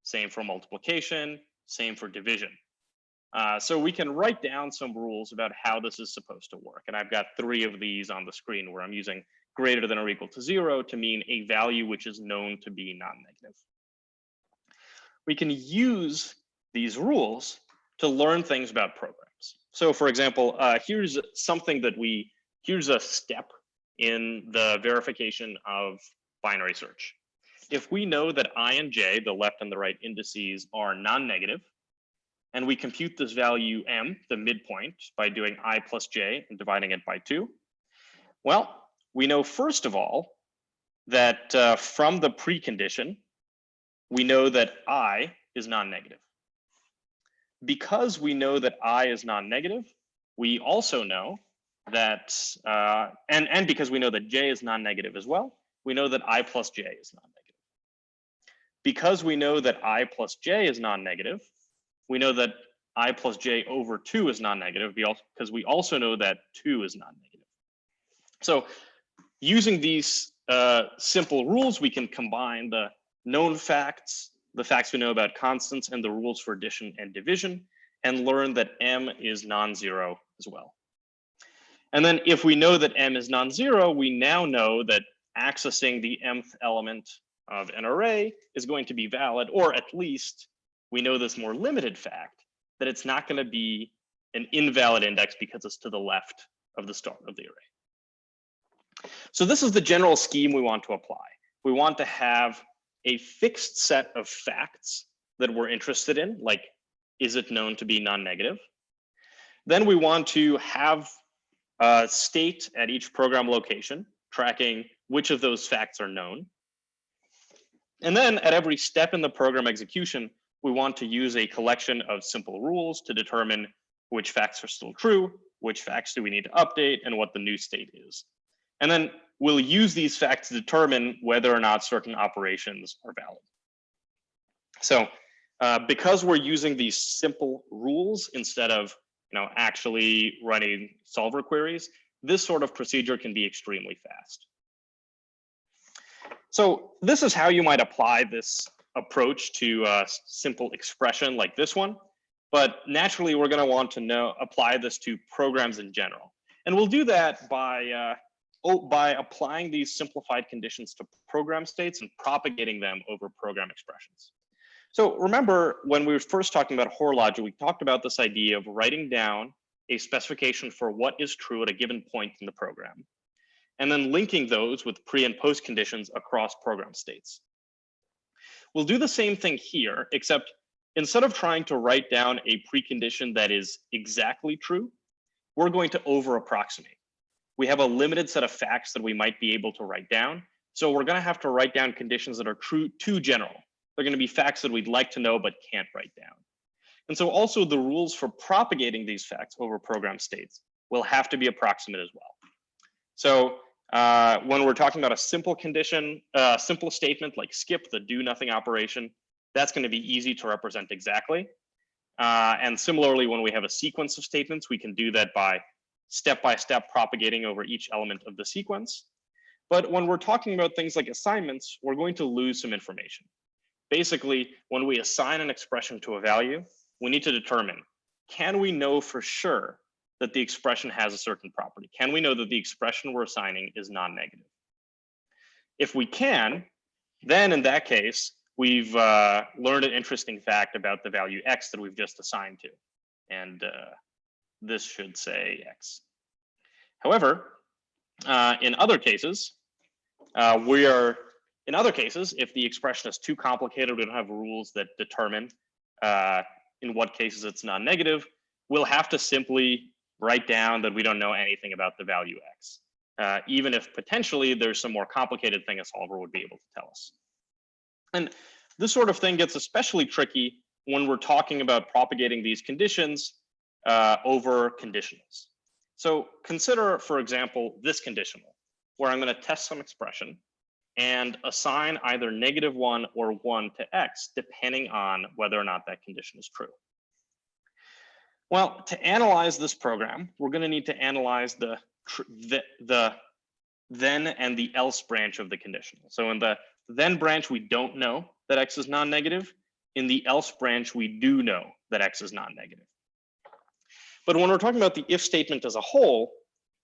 Same for multiplication, same for division. So we can write down some rules about how this is supposed to work. And I've got 3 of these on the screen where I'm using greater than or equal to 0 to mean a value which is known to be non-negative. We can use these rules to learn things about programs. So for example, here's a step in the verification of binary search. If we know that I and j, the left and the right indices, are non-negative, and we compute this value m, the midpoint, by doing I plus j and dividing it by 2, well, we know first of all that from the precondition, we know that I is non-negative. Because we know that I is non-negative, we also know that, and because we know that j is non-negative as well, we know that I plus j is non-negative. Because we know that I plus j is non-negative, we know that I plus j over 2 is non-negative because we also know that 2 is non-negative. So using these simple rules, we can combine the known facts, the facts we know about constants, and the rules for addition and division, and learn that m is non-zero as well. And then if we know that m is non-zero, we now know that accessing the mth element of an array is going to be valid, or at least we know this more limited fact that it's not going to be an invalid index because it's to the left of the start of the array. So this is the general scheme we want to apply. We want to have a fixed set of facts that we're interested in, like, is it known to be non-negative? Then we want to have a state at each program location, tracking which of those facts are known. And then at every step in the program execution, we want to use a collection of simple rules to determine which facts are still true, which facts do we need to update, and what the new state is. And then we'll use these facts to determine whether or not certain operations are valid. So because we're using these simple rules instead of actually running solver queries, this sort of procedure can be extremely fast. So this is how you might apply this approach to a simple expression like this one. But naturally, we're going to want to apply this to programs in general. And we'll do that by applying these simplified conditions to program states and propagating them over program expressions. So remember, when we were first talking about Hoare logic, we talked about this idea of writing down a specification for what is true at a given point in the program, and then linking those with pre and post conditions across program states. We'll do the same thing here, except instead of trying to write down a precondition that is exactly true, we're going to over approximate. We have a limited set of facts that we might be able to write down. So we're going to have to write down conditions that are too general. They're going to be facts that we'd like to know but can't write down. And so also the rules for propagating these facts over program states will have to be approximate as well. So when we're talking about a simple condition, simple statement like skip the do nothing operation, that's going to be easy to represent exactly. And similarly, when we have a sequence of statements, we can do that by step-by-step propagating over each element of the sequence. But when we're talking about things like assignments, we're going to lose some information. Basically, when we assign an expression to a value, we need to determine, can we know for sure that the expression has a certain property? Can we know that the expression we're assigning is non-negative? If we can, then in that case, we've learned an interesting fact about the value x that we've just assigned to. And this should say x. However, in other cases, if the expression is too complicated, we don't have rules that determine in what cases it's non-negative, we'll have to simply write down that we don't know anything about the value x, even if potentially there's some more complicated thing a solver would be able to tell us. And this sort of thing gets especially tricky when we're talking about propagating these conditions over conditionals. So consider, for example, this conditional, where I'm going to test some expression and assign either -1 or 1 to x, depending on whether or not that condition is true. Well, to analyze this program, we're going to need to analyze the then and the else branch of the conditional. So in the then branch, we don't know that x is non-negative. In the else branch, we do know that x is non-negative. But when we're talking about the if statement as a whole,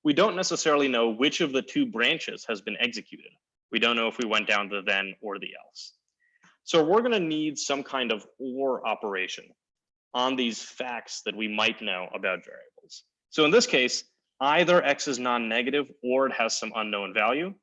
we don't necessarily know which of the two branches has been executed. We don't know if we went down the then or the else. So we're going to need some kind of or operation on these facts that we might know about variables. So in this case, either x is non-negative or it has some unknown value.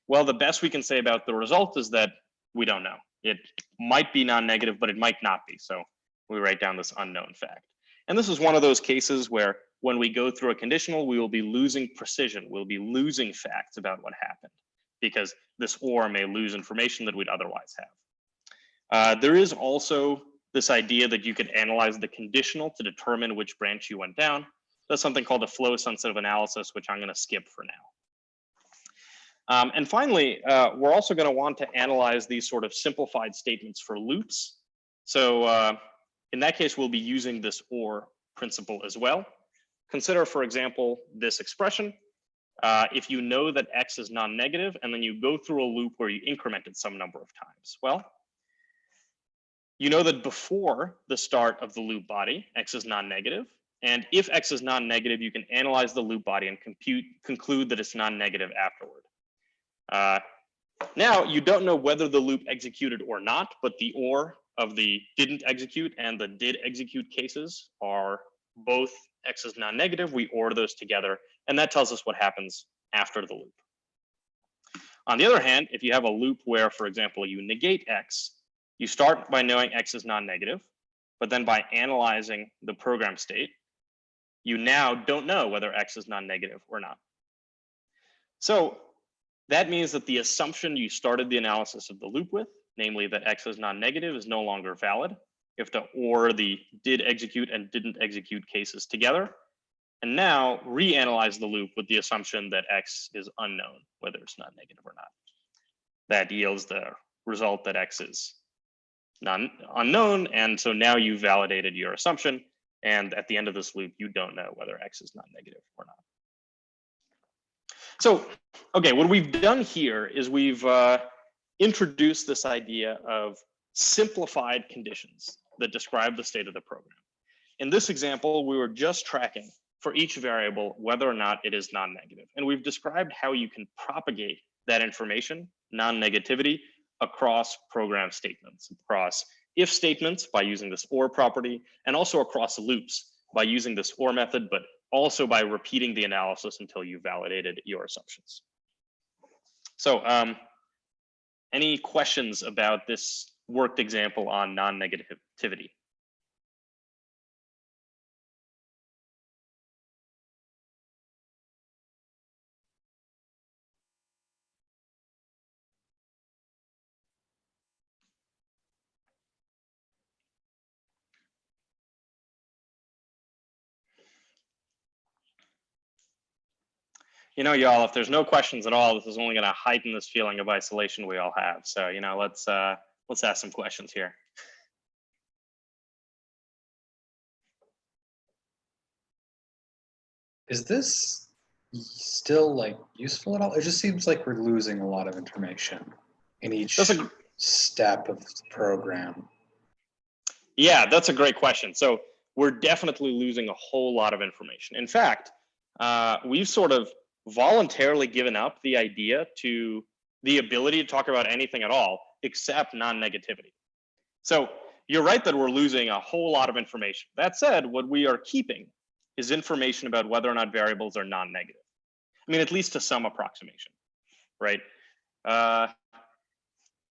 Well, the best we can say about the result is that we don't know. It might be non-negative, but it might not be. So we write down this unknown fact. And this is one of those cases where when we go through a conditional, we will be losing precision. We'll be losing facts about what happened because this or may lose information that we'd otherwise have. There is also this idea that you could analyze the conditional to determine which branch you went down. That's something called a flow sensitive analysis, which I'm going to skip for now. And finally, we're also going to want to analyze these sort of simplified statements for loops. So in that case, we'll be using this or principle as well. Consider, for example, this expression. If you know that x is non-negative and then you go through a loop where you increment it some number of times, well, you know that before the start of the loop body, x is non-negative. And if x is non-negative, you can analyze the loop body and conclude that it's non-negative afterward. Now, you don't know whether the loop executed or not, but the or of the didn't execute and the did execute cases are both x is non-negative. We or those together, and that tells us what happens after the loop. On the other hand, if you have a loop where, for example, you negate x, you start by knowing x is non-negative, but then by analyzing the program state, you now don't know whether x is non-negative or not. So that means that the assumption you started the analysis of the loop with, namely that x is non-negative, is no longer valid if the or the did execute and didn't execute cases together. And now reanalyze the loop with the assumption that x is unknown, whether it's non-negative or not. That yields the result that x is unknown, and so now you validated your assumption, and at the end of this loop, you don't know whether x is non-negative or not. So, okay, what we've done here is we've introduced this idea of simplified conditions that describe the state of the program. In this example, we were just tracking for each variable whether or not it is non-negative, and we've described how you can propagate that information, non-negativity, across program statements, across if statements by using this or property, and also across loops by using this or method, but also by repeating the analysis until you validated your assumptions. So any questions about this worked example on non-negativity? You know, y'all, if there's no questions at all, this is only going to heighten this feeling of isolation we all have. So, you know, let's ask some questions here. Is this still like useful at all? It just seems like we're losing a lot of information in each step of the program. Yeah, that's a great question. So we're definitely losing a whole lot of information. In fact, we've sort of voluntarily given up the idea to the ability to talk about anything at all except non-negativity. So you're right that we're losing a whole lot of information. That said, what we are keeping is information about whether or not variables are non-negative. I mean, at least to some approximation, right?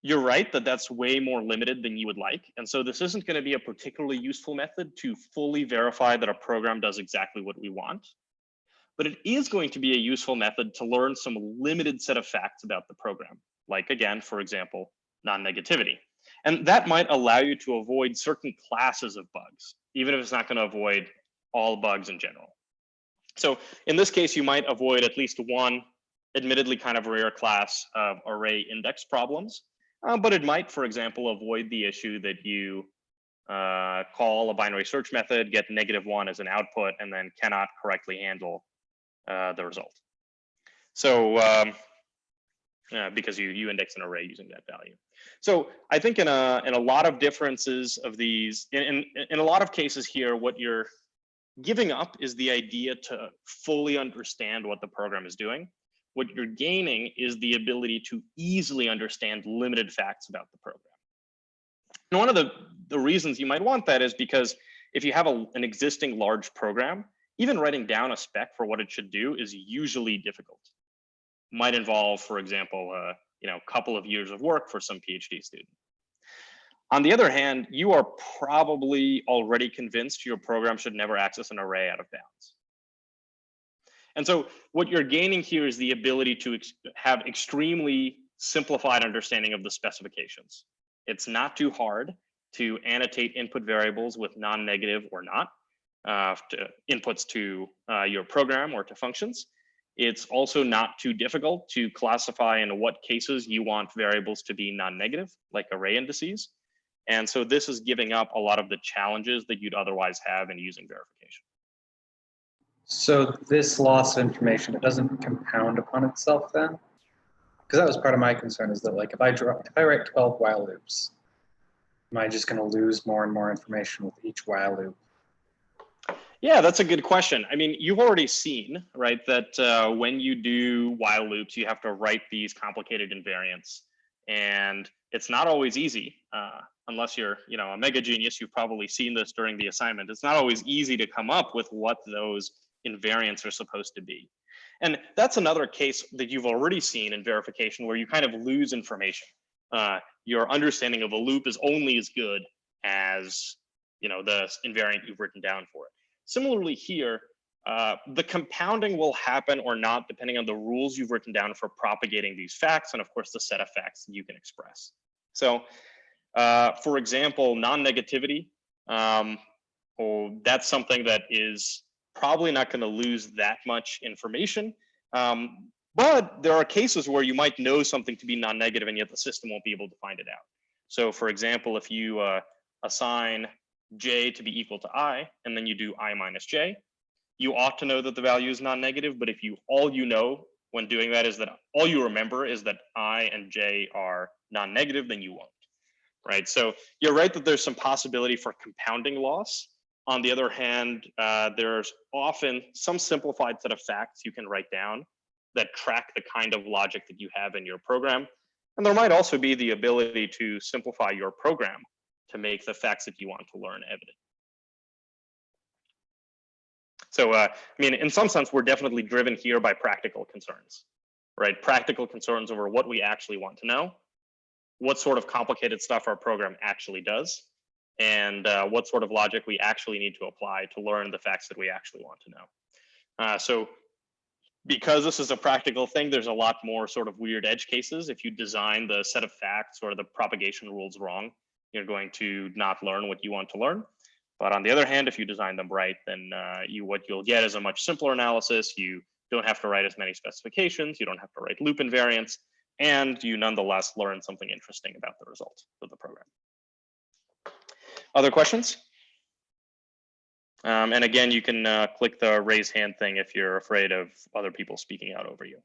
you're right that that's way more limited than you would like. And so this isn't going to be a particularly useful method to fully verify that a program does exactly what we want. But it is going to be a useful method to learn some limited set of facts about the program. Like again, for example, non-negativity. And that might allow you to avoid certain classes of bugs, even if it's not going to avoid all bugs in general. So in this case, you might avoid at least one admittedly kind of rare class of array index problems. But it might, for example, avoid the issue that you call a binary search method, get -1 as an output, and then cannot correctly handle the result. So because you index an array using that value. So I think in a lot of differences of these, in a lot of cases here, what you're giving up is the idea to fully understand what the program is doing. What you're gaining is the ability to easily understand limited facts about the program. And one of the reasons you might want that is because if you have an existing large program, even writing down a spec for what it should do is usually difficult. Might involve, for example, a couple of years of work for some PhD student. On the other hand, you are probably already convinced your program should never access an array out of bounds. And so what you're gaining here is the ability to have extremely simplified understanding of the specifications. It's not too hard to annotate input variables with non-negative or not inputs to your program or to functions. It's also not too difficult to classify in what cases you want variables to be non-negative, like array indices. And so this is giving up a lot of the challenges that you'd otherwise have in using verification. So this loss of information, it doesn't compound upon itself then? Because that was part of my concern, is that like if I write 12 while loops, am I just going to lose more and more information with each while loop? Yeah, that's a good question. I mean, you've already seen, right, that when you do while loops, you have to write these complicated invariants, and it's not always easy. Unless you're, a mega genius, you've probably seen this during the assignment. It's not always easy to come up with what those invariants are supposed to be. And that's another case that you've already seen in verification where you kind of lose information. Your understanding of a loop is only as good as, the invariant you've written down for it. Similarly here, the compounding will happen or not depending on the rules you've written down for propagating these facts and of course the set of facts that you can express. So for example, non-negativity, that's something that is probably not going to lose that much information. But there are cases where you might know something to be non-negative and yet the system won't be able to find it out. So for example, if you assign j to be equal to I, and then you do I minus j, you ought to know that the value is non-negative, but if all you know when doing that is that all you remember is that I and j are non-negative, then you won't, right? So you're right that there's some possibility for compounding loss. On the other hand, there's often some simplified set of facts you can write down that track the kind of logic that you have in your program. And there might also be the ability to simplify your program to make the facts that you want to learn evident. So, I mean, in some sense, we're definitely driven here by practical concerns, right? Practical concerns over what we actually want to know, what sort of complicated stuff our program actually does, and what sort of logic we actually need to apply to learn the facts that we actually want to know. So because this is a practical thing, there's a lot more sort of weird edge cases. If you design the set of facts or the propagation rules wrong, you're going to not learn what you want to learn. But on the other hand, if you design them right, then what you'll get is a much simpler analysis. You don't have to write as many specifications. You don't have to write loop invariants, and you nonetheless learn something interesting about the result of the program. Other questions? And again, you can click the raise hand thing if you're afraid of other people speaking out over you.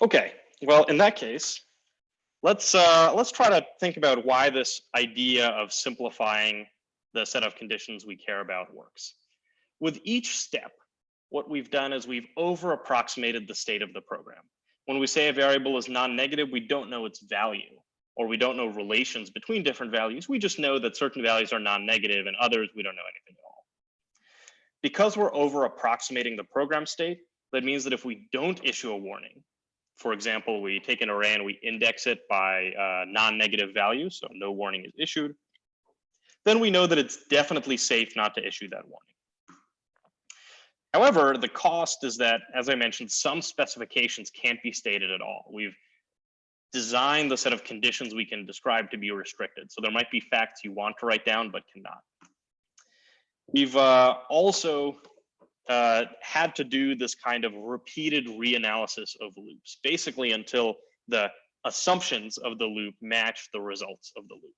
Okay, well, in that case, let's try to think about why this idea of simplifying the set of conditions we care about works. With each step, what we've done is we've over approximated the state of the program. When we say a variable is non-negative, we don't know its value, or we don't know relations between different values. We just know that certain values are non-negative and others we don't know anything at all. Because we're over approximating the program state, that means that if we don't issue a warning, for example, we take an array and we index it by non-negative value, so no warning is issued, then we know that it's definitely safe not to issue that warning. However, the cost is that, as I mentioned, some specifications can't be stated at all. We've designed the set of conditions we can describe to be restricted. So there might be facts you want to write down, but cannot. We've also had to do this kind of repeated reanalysis of loops, basically until the assumptions of the loop match the results of the loop.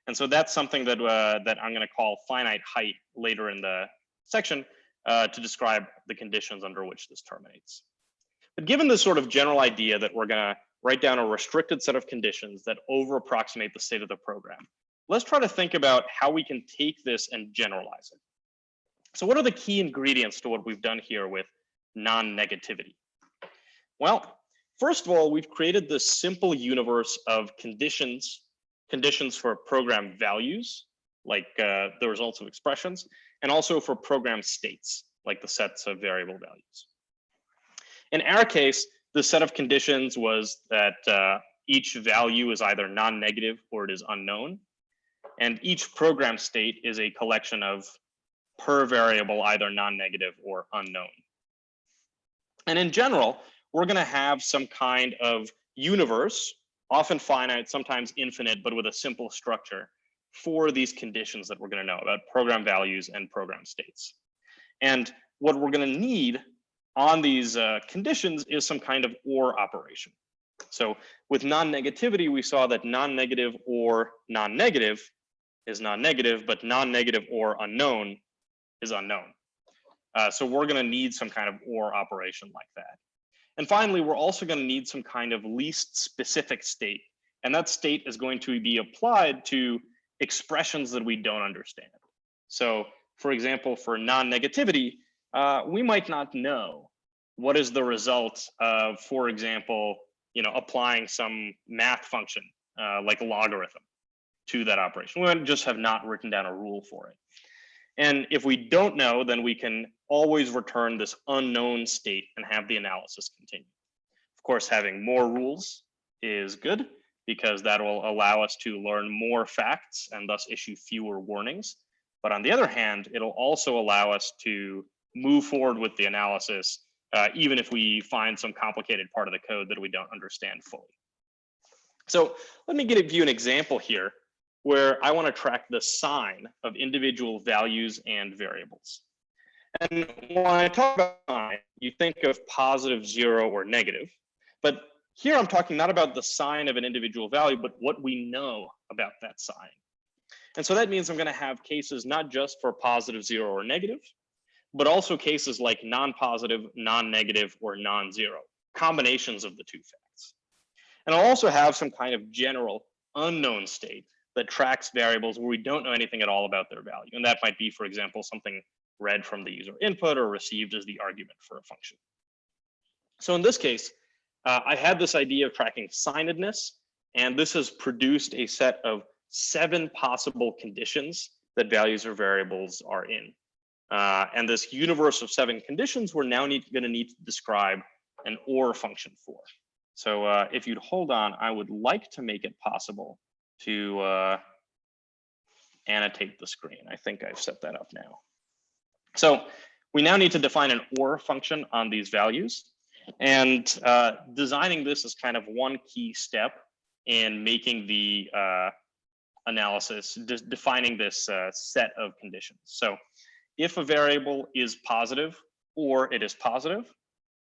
And so that's something that, that I'm going to call finite height later in the section to describe the conditions under which this terminates. But given this sort of general idea that we're going to write down a restricted set of conditions that over approximate the state of the program, let's try to think about how we can take this and generalize it. So what are the key ingredients to what we've done here with non-negativity? Well, first of all, we've created this simple universe of conditions for program values, like the results of expressions, and also for program states, like the sets of variable values. In our case, the set of conditions was that each value is either non-negative or it is unknown. And each program state is a collection of per variable, either non-negative or unknown. And in general, we're going to have some kind of universe, often finite, sometimes infinite, but with a simple structure for these conditions that we're going to know about program values and program states. And what we're going to need on these conditions is some kind of OR operation. So with non-negativity, we saw that non-negative or non-negative is non-negative, but non-negative or unknown is unknown. So we're going to need some kind of OR operation like that. And finally, we're also going to need some kind of least specific state. And that state is going to be applied to expressions that we don't understand. So for example, for non-negativity, we might not know what is the result of, for example, applying some math function like a logarithm to that operation. We just have not written down a rule for it. And if we don't know, then we can always return this unknown state and have the analysis continue. Of course, having more rules is good because that will allow us to learn more facts and thus issue fewer warnings. But on the other hand, it'll also allow us to move forward with the analysis, even if we find some complicated part of the code that we don't understand fully. So let me give you an example here where I want to track the sign of individual values and variables. And when I talk about sign, you think of positive, 0, or negative. But here I'm talking not about the sign of an individual value, but what we know about that sign. And so that means I'm going to have cases not just for positive, 0, or negative, but also cases like non-positive, non-negative, or non-zero, combinations of the two facts. And I'll also have some kind of general unknown state that tracks variables where we don't know anything at all about their value. And that might be, for example, something read from the user input or received as the argument for a function. So in this case, I had this idea of tracking signedness, and this has produced a set of 7 possible conditions that values or variables are in. And this universe of 7 conditions, we're now going to need to describe an OR function for. So if you'd hold on, I would like to make it possible to annotate the screen. I think I've set that up now. So we now need to define an OR function on these values. And designing this is kind of one key step in making the analysis, defining this set of conditions. So if a variable is positive or it is positive,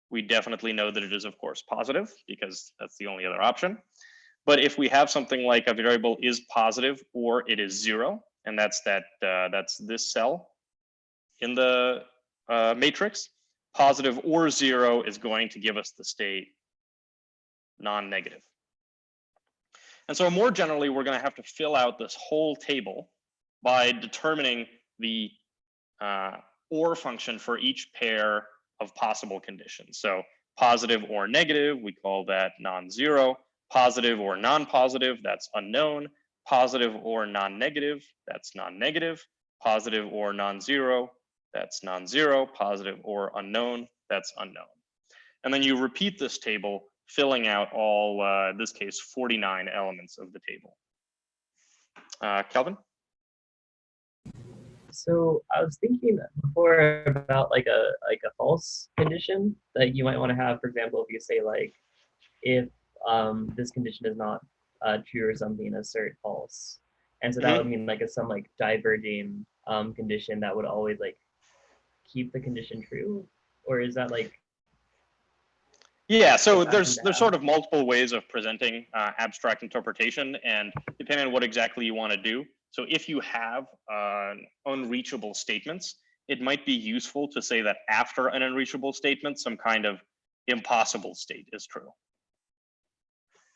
we definitely know that it is, of course, positive because that's the only other option. But if we have something like a variable is positive or it is 0, and that's this cell in the matrix, positive or 0 is going to give us the state non-negative. And so more generally, we're going to have to fill out this whole table by determining the OR function for each pair of possible conditions. So positive or negative, we call that non-zero. Positive or non-positive, that's unknown. Positive or non-negative, that's non-negative. Positive or non-zero, that's non-zero. Positive or unknown, that's unknown. And then you repeat this table, filling out all, in this case, 49 elements of the table. Kelvin? So I was thinking before about like a false condition that you might want to have. For example, if you say like, if this condition is not true or something, assert false. And so that would mean like some like diverging condition that would always like keep the condition true, or is that like? Yeah, so there's sort of multiple ways of presenting abstract interpretation, and depending on what exactly you want to do. So if you have unreachable statements, it might be useful to say that after an unreachable statement, some kind of impossible state is true.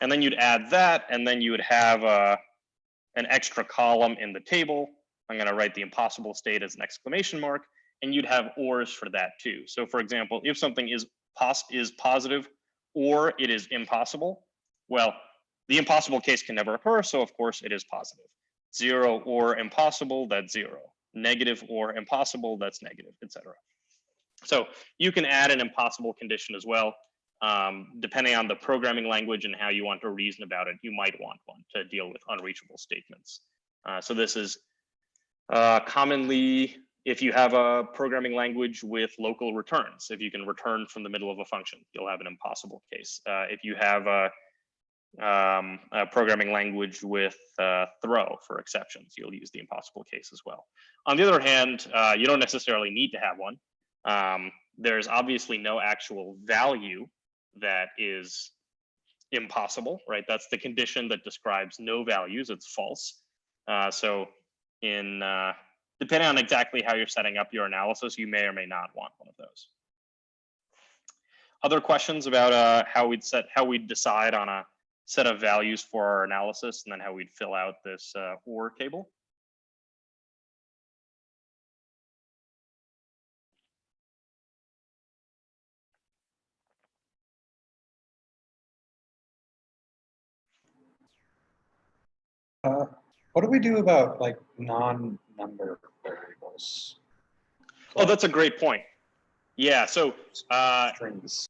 And then you'd add that, and then you would have an extra column in the table. I'm going to write the impossible state as an exclamation mark, and you'd have ors for that too. So for example, if something is positive or it is impossible, well, the impossible case can never occur, so of course it is positive. Zero or impossible, that's zero. Negative or impossible, that's negative, etc. So you can add an impossible condition as well. Depending on the programming language and how you want to reason about it, you might want one to deal with unreachable statements. So this is commonly if you have a programming language with local returns. If you can return from the middle of a function, you'll have an impossible case. If you have a programming language with throw for exceptions, you'll use the impossible case as well. On the other hand, you don't necessarily need to have one. There's obviously no actual value that is impossible, right? That's the condition that describes no values, it's false. So in depending on exactly how you're setting up your analysis, you may or may not want one of those. Other questions about how we'd decide on a set of values for our analysis, and then how we'd fill out this OR table? What do we do about like non-number variables? Oh, that's a great point. Yeah, so strings.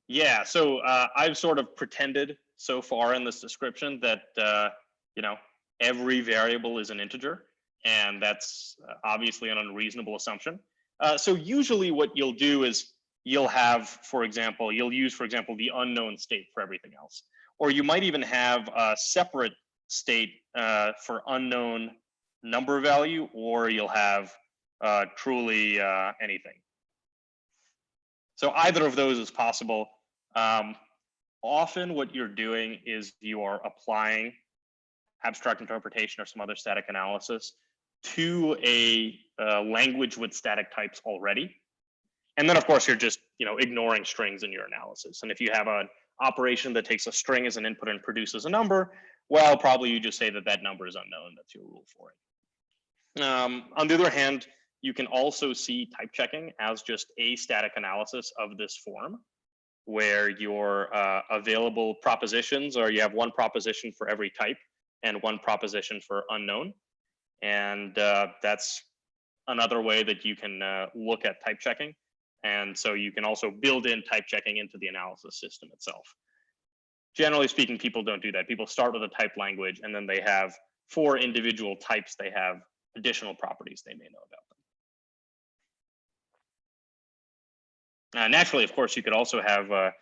Yeah, so I've sort of pretended so far in this description that you know, every variable is an integer, and that's obviously an unreasonable assumption. So usually what you'll do is you'll have, for example, you'll use, for example, the unknown state for everything else, or you might even have a separate state for unknown number value, or you'll have truly anything. So either of those is possible. Often what you're doing is you are applying abstract interpretation or some other static analysis to a language with static types already. And then of course you're just, you know, ignoring strings in your analysis. And if you have an operation that takes a string as an input and produces a number, well, probably you just say that that number is unknown. That's your rule for it. On the other hand, you can also see type checking as just a static analysis of this form, where your available propositions are, you have one proposition for every type and one proposition for unknown. And that's another way that you can look at type checking. And so you can also build in type checking into the analysis system itself. Generally speaking, people don't do that. People start with a type language, and then they have, for individual types, they have additional properties they may know about them. Naturally, of course, you could also have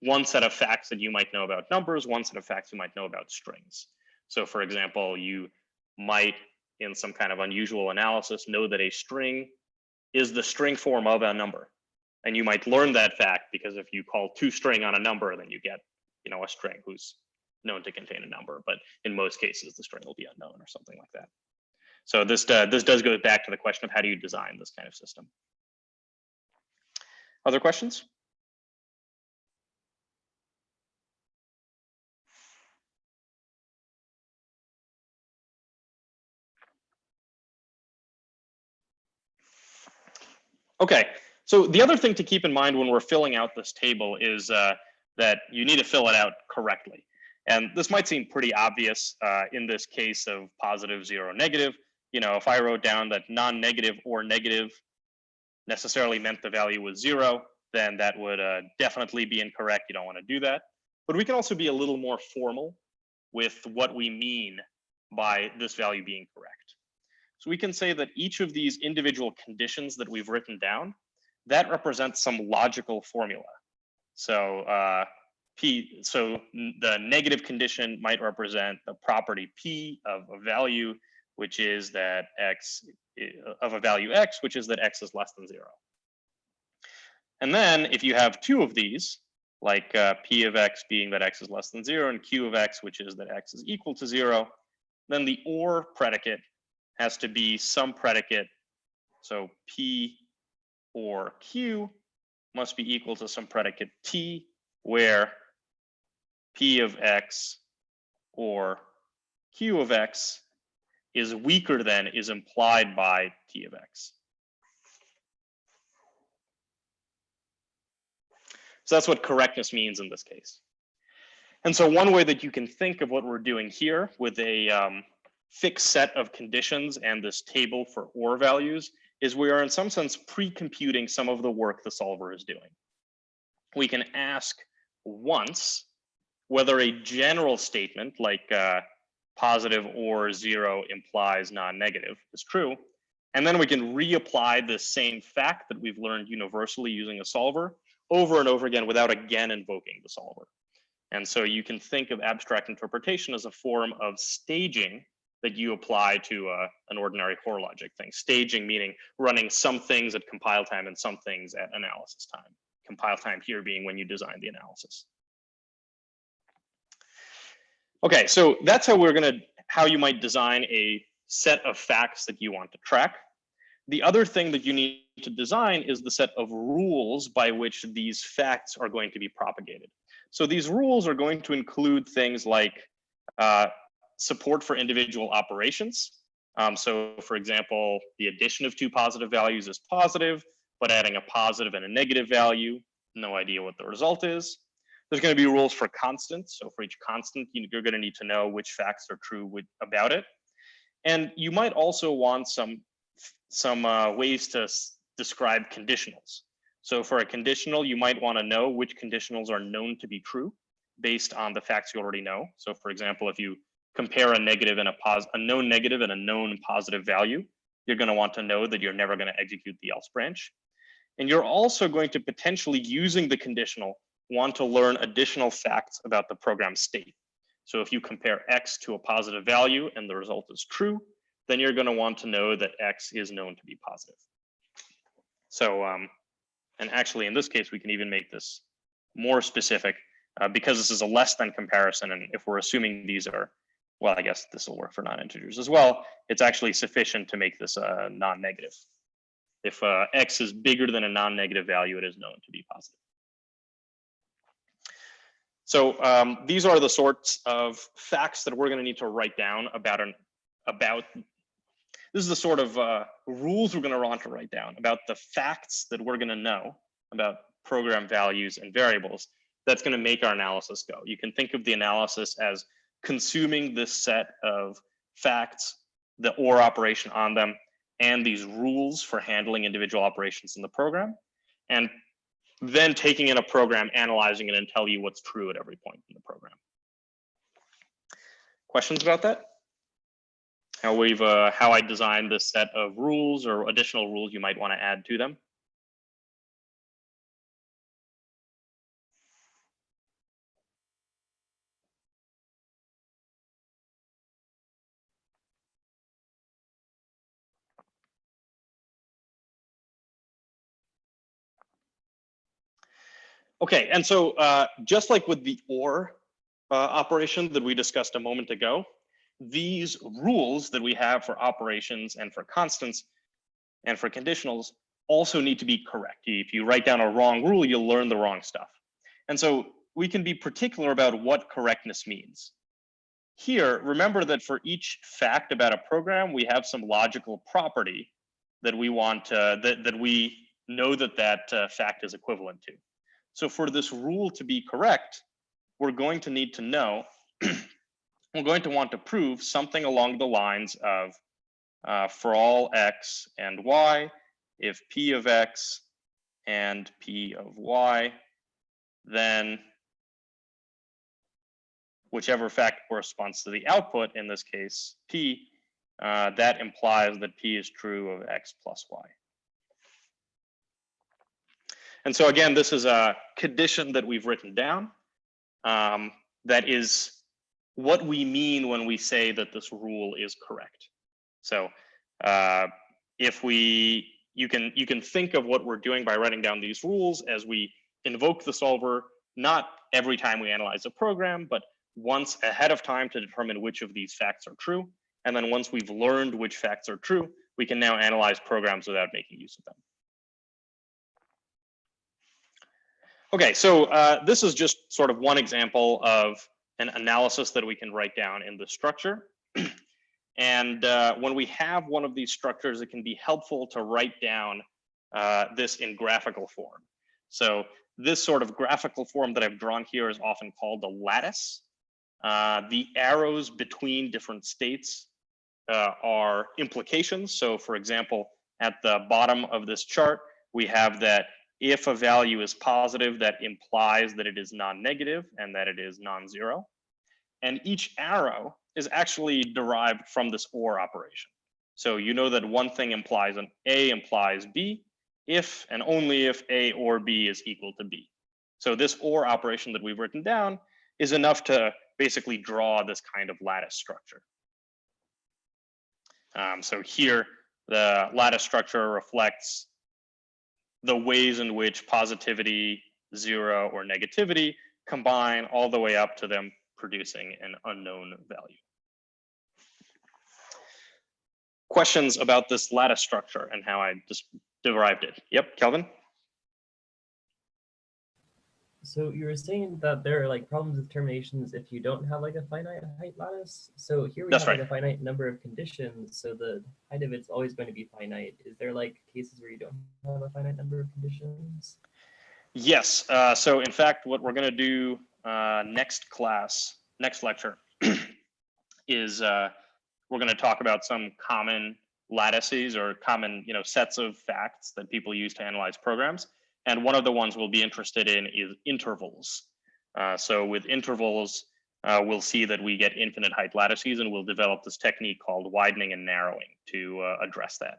one set of facts that you might know about numbers, one set of facts you might know about strings. So for example, you might, in some kind of unusual analysis, know that a string is the string form of a number. And you might learn that fact because if you call toString on a number, then you get, you know, a string who's known to contain a number. But in most cases, the string will be unknown or something like that. So this does go back to the question of how do you design this kind of system. Other questions? Okay, so the other thing to keep in mind when we're filling out this table is that you need to fill it out correctly. And this might seem pretty obvious in this case of positive, 0, negative. You know, if I wrote down that non-negative or negative necessarily meant the value was 0, then that would definitely be incorrect. You don't want to do that. But we can also be a little more formal with what we mean by this value being correct. So we can say that each of these individual conditions that we've written down, that represents some logical formula. So the negative condition might represent the property P of a value, which is that x of a value x, which is that x is less than 0. And then if you have two of these, like P of x being that x is less than 0 and Q of x, which is that x is equal to 0, then the or predicate has to be some predicate. So P or Q must be equal to some predicate T, where P of x or Q of x is weaker than is implied by T of x. So that's what correctness means in this case. And so one way that you can think of what we're doing here with a fixed set of conditions and this table for or values is we are in some sense pre-computing some of the work the solver is doing. We can ask once whether a general statement like positive or 0 implies non-negative is true. And then we can reapply the same fact that we've learned universally using a solver over and over again without again invoking the solver. And so you can think of abstract interpretation as a form of staging that you apply to an ordinary for logic thing. Staging meaning running some things at compile time and some things at analysis time. Compile time here being when you design the analysis. Okay, so that's how you might design a set of facts that you want to track. The other thing that you need to design is the set of rules by which these facts are going to be propagated. So these rules are going to include things like support for individual operations. So for example, the addition of two positive values is positive, but adding a positive and a negative value, no idea what the result is. There's going to be rules for constants. So for each constant, you're going to need to know which facts are true about it. And you might also want some ways to describe conditionals. So for a conditional, you might want to know which conditionals are known to be true based on the facts you already know. So for example, if you compare a negative and a known negative and a known positive value, you're going to want to know that you're never going to execute the else branch. And you're also going to potentially, using the conditional, want to learn additional facts about the program state. So if you compare x to a positive value and the result is true, then you're going to want to know that x is known to be positive. So, and actually in this case, we can even make this more specific because this is a less than comparison. And if we're assuming these are, well, I guess this will work for non-integers as well. It's actually sufficient to make this non-negative. If x is bigger than a non-negative value, it is known to be positive. So these are the sorts of facts that we're going to need to write down about this is the sort of rules we're going to want to write down about the facts that we're going to know about program values and variables that's going to make our analysis go. You can think of the analysis as consuming this set of facts, the OR operation on them, and these rules for handling individual operations in the program, and then taking in a program, analyzing it, and tell you what's true at every point in the program. Questions about that? How I designed this set of rules or additional rules you might want to add to them? Okay, and so just like with the OR operation that we discussed a moment ago, these rules that we have for operations and for constants and for conditionals also need to be correct. If you write down a wrong rule, you'll learn the wrong stuff. And so we can be particular about what correctness means. Here, remember that for each fact about a program, we have some logical property that we want that we know that that fact is equivalent to. So for this rule to be correct, we're going to need to know, we're going to want to prove something along the lines of for all x and y, if p of x and p of y, then whichever fact corresponds to the output, in this case p, that implies that p is true of x plus y. And so again, this is a condition that we've written down. That is what we mean when we say that this rule is correct. So if you can think of what we're doing by writing down these rules as we invoke the solver, not every time we analyze a program, but once ahead of time to determine which of these facts are true. And then once we've learned which facts are true, we can now analyze programs without making use of them. Okay, so this is just sort of one example of an analysis that we can write down in the structure. And when we have one of these structures, it can be helpful to write down this in graphical form. So this sort of graphical form that I've drawn here is often called a lattice. The arrows between different states are implications. So for example, at the bottom of this chart, we have that if a value is positive, that implies that it is non-negative and that it is non-zero. And each arrow is actually derived from this OR operation. So you know that one thing implies an A implies B if and only if A or B is equal to B. So this OR operation that we've written down is enough to basically draw this kind of lattice structure. So here, the lattice structure reflects the ways in which positivity, zero, or negativity combine all the way up to them producing an unknown value. Questions about this lattice structure and how I just derived it? Yep, Kelvin? So you were saying that there are like problems with terminations if you don't have like a finite height lattice. So here we That's have right. like a finite number of conditions, so the height of it's always going to be finite. Is there like cases where you don't have a finite number of conditions? Yes. So in fact, what we're going to do next lecture, is we're going to talk about some common lattices or common sets of facts that people use to analyze programs. And one of the ones we'll be interested in is intervals. So with intervals, we'll see that we get infinite height lattices, and we'll develop this technique called widening and narrowing to address that.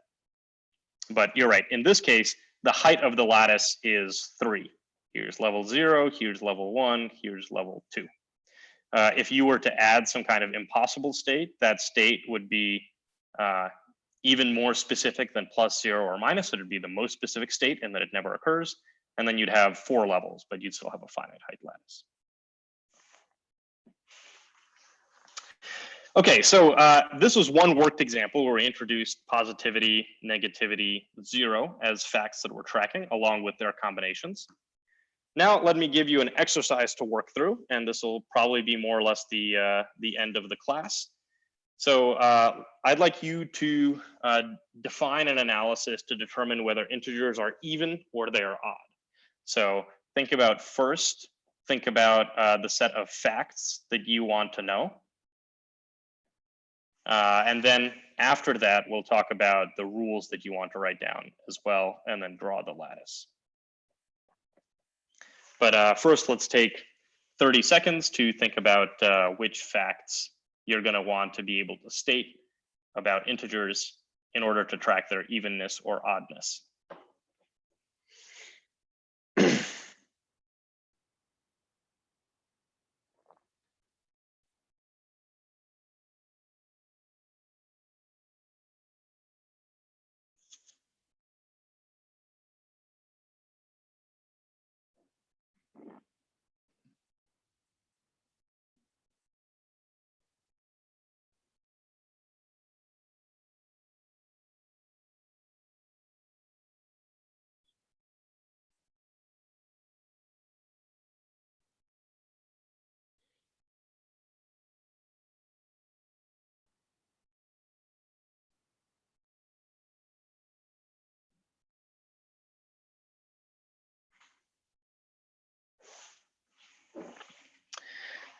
But you're right. In this case, the height of the lattice is 3. Here's level 0, here's level 1, here's level 2. If you were to add some kind of impossible state, that state would be even more specific than plus 0 or minus. It would be the most specific state in that it never occurs. And then you'd have 4 levels, but you'd still have a finite height lattice. Okay, so this was one worked example where we introduced positivity, negativity, 0 as facts that we're tracking along with their combinations. Now let me give you an exercise to work through, and this will probably be more or less the end of the class. So I'd like you to define an analysis to determine whether integers are even or they are odd. So think about the set of facts that you want to know. And then after that, we'll talk about the rules that you want to write down as well, and then draw the lattice. But first, let's take 30 seconds to think about which facts you're going to want to be able to state about integers in order to track their evenness or oddness.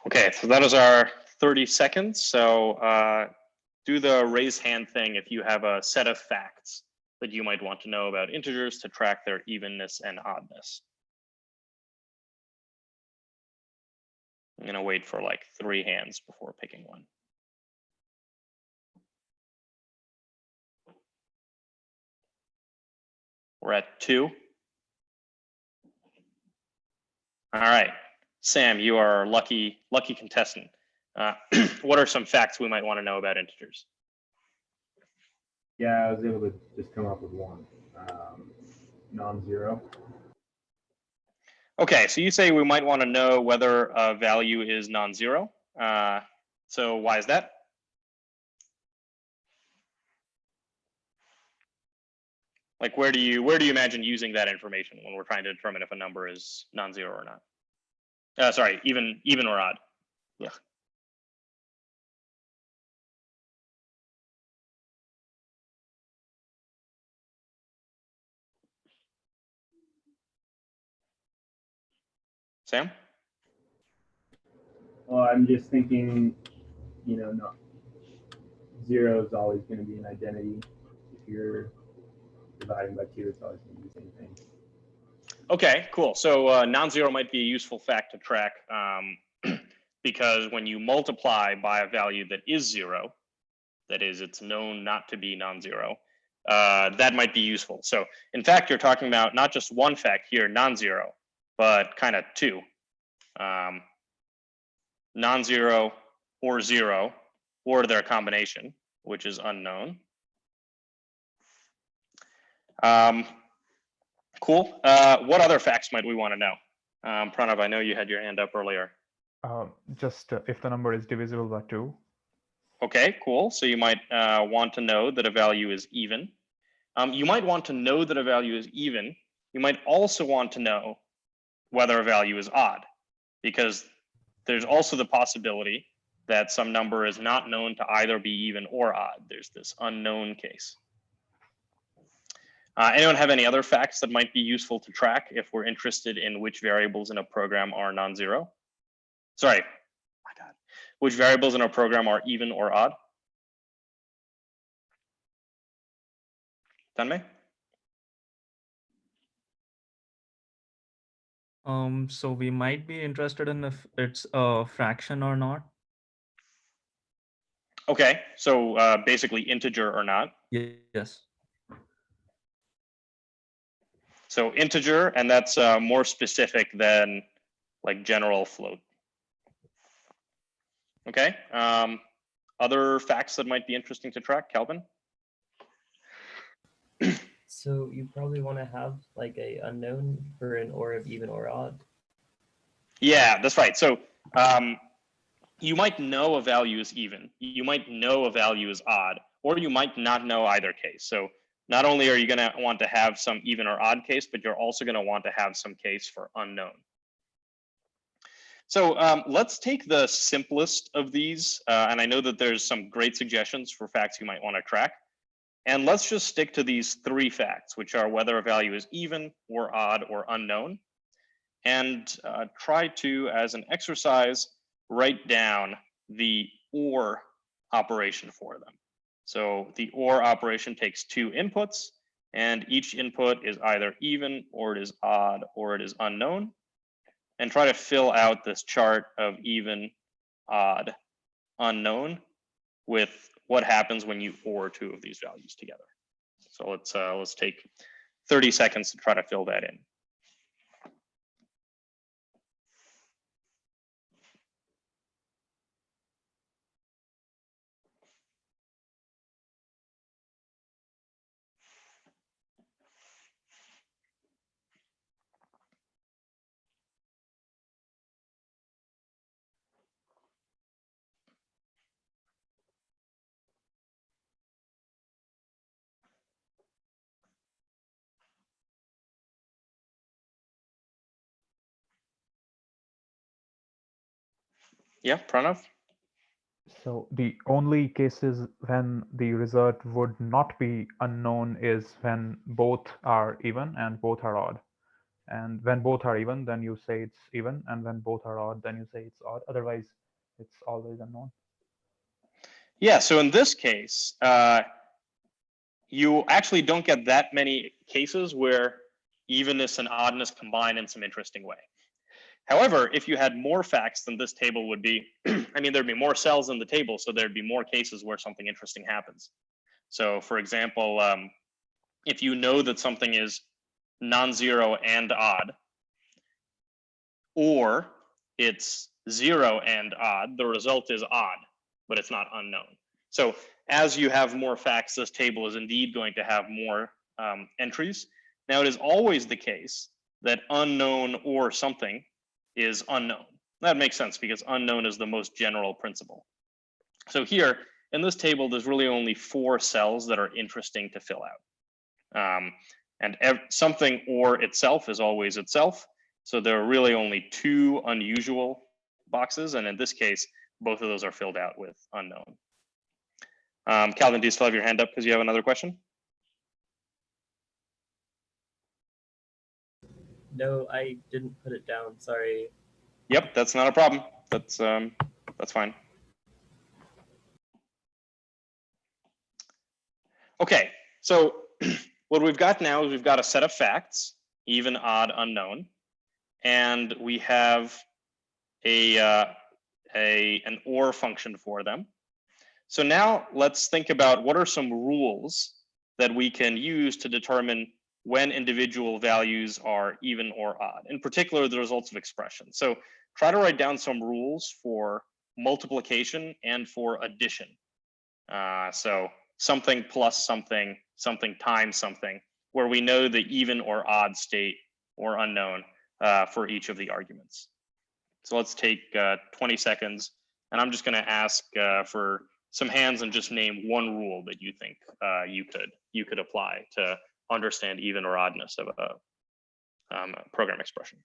Okay, so that is our 30 seconds. So do the raise hand thing if you have a set of facts that you might want to know about integers to track their evenness and oddness. I'm gonna wait for like 3 hands before picking one. We're at 2. All right, Sam, you are our lucky contestant. What are some facts we might want to know about integers? Yeah, I was able to just come up with one. Non-zero. Okay, so you say we might want to know whether a value is non-zero. So why is that? Like, where do you imagine using that information when we're trying to determine if a number is non-zero or not? Sorry, even or odd. Yeah. Sam? Well, I'm just thinking, no, zero is always going to be an identity. If you're dividing by 2, it's always going to be the same thing. Okay, cool. So non-zero might be a useful fact to track because when you multiply by a value that is 0, that is, it's known not to be non-zero, that might be useful. So in fact, you're talking about not just one fact here, non-zero, but kind of 2. Non-zero or 0, or their combination, which is unknown. Cool. What other facts might we want to know? Pranav, I know you had your hand up earlier. Just if the number is divisible by 2. Okay, cool. So you might want to know that a value is even. You might want to know that a value is even. You might also want to know whether a value is odd, because there's also the possibility that some number is not known to either be even or odd. There's this unknown case. Anyone have any other facts that might be useful to track if we're interested in which variables in a program are non-zero? Sorry, my God. Which variables in a program are even or odd? Tanmay? So we might be interested in if it's a fraction or not. Okay, so basically integer or not. Yes. So integer, and that's more specific than like general float. Okay, other facts that might be interesting to track, Calvin? So you probably want to have like a unknown for an or of even or odd. Yeah, that's right. So you might know a value is even, you might know a value is odd, or you might not know either case. So not only are you going to want to have some even or odd case, but you're also going to want to have some case for unknown. So let's take the simplest of these, and I know that there's some great suggestions for facts you might want to track. And let's just stick to these 3 facts, which are whether a value is even or odd or unknown, and try to, as an exercise, write down the OR operation for them. So the OR operation takes 2 inputs, and each input is either even or it is odd or it is unknown. And try to fill out this chart of even, odd, unknown with what happens when you OR 2 of these values together. So let's take 30 seconds to try to fill that in. Yeah, Pranav? So the only cases when the result would not be unknown is when both are even and both are odd. And when both are even, then you say it's even. And when both are odd, then you say it's odd. Otherwise, it's always unknown. Yeah, so in this case, you actually don't get that many cases where evenness and oddness combine in some interesting way. However, if you had more facts, then this table would be, I mean, there'd be more cells in the table, so there'd be more cases where something interesting happens. So for example, if you know that something is non-zero and odd, or it's 0 and odd, the result is odd, but it's not unknown. So as you have more facts, this table is indeed going to have more entries. Now it is always the case that unknown or something is unknown. That makes sense because unknown is the most general principle. So here in this table, there's really only 4 cells that are interesting to fill out. And something or itself is always itself. So there are really only 2 unusual boxes. And in this case, both of those are filled out with unknown. Calvin, do you still have your hand up because you have another question? No, I didn't put it down. Sorry. Yep, that's not a problem. That's fine. Okay, so what we've got now is we've got a set of facts, even, odd, unknown, and we have an OR function for them. So now let's think about what are some rules that we can use to determine when individual values are even or odd, in particular the results of expression. So try to write down some rules for multiplication and for addition. So something plus something, something times something, where we know the even or odd state or unknown for each of the arguments. So let's take 20 seconds, and I'm just going to ask for some hands and just name one rule that you think you could apply to understand even or oddness of a program expression.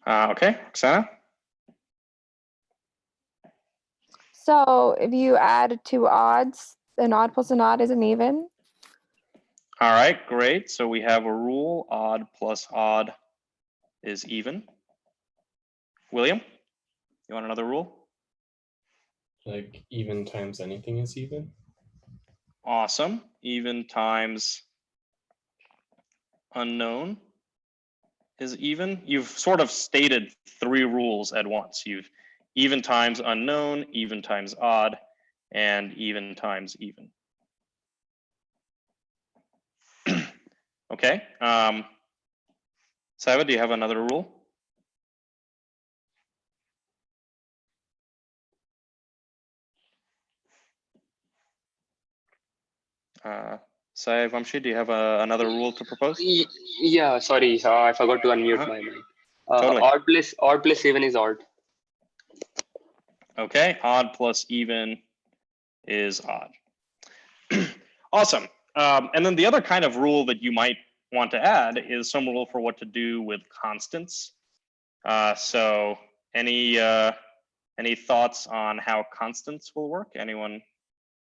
Okay, Oksana? So if you add 2 odds, an odd plus an odd is an even. All right, great. So we have a rule, odd plus odd is even. William, you want another rule? Like even times anything is even. Awesome. Even times unknown is even. You've sort of stated 3 rules at once. You've even times unknown, even times odd, and even times even. Okay. Saiva, do you have another rule? Vamshi, do you have another rule to propose? Yeah, sorry, I forgot to unmute my mic. Totally. Odd plus even is odd. Okay, odd plus even is odd. Awesome. And then the other kind of rule that you might want to add is some rule for what to do with constants. So any thoughts on how constants will work? Anyone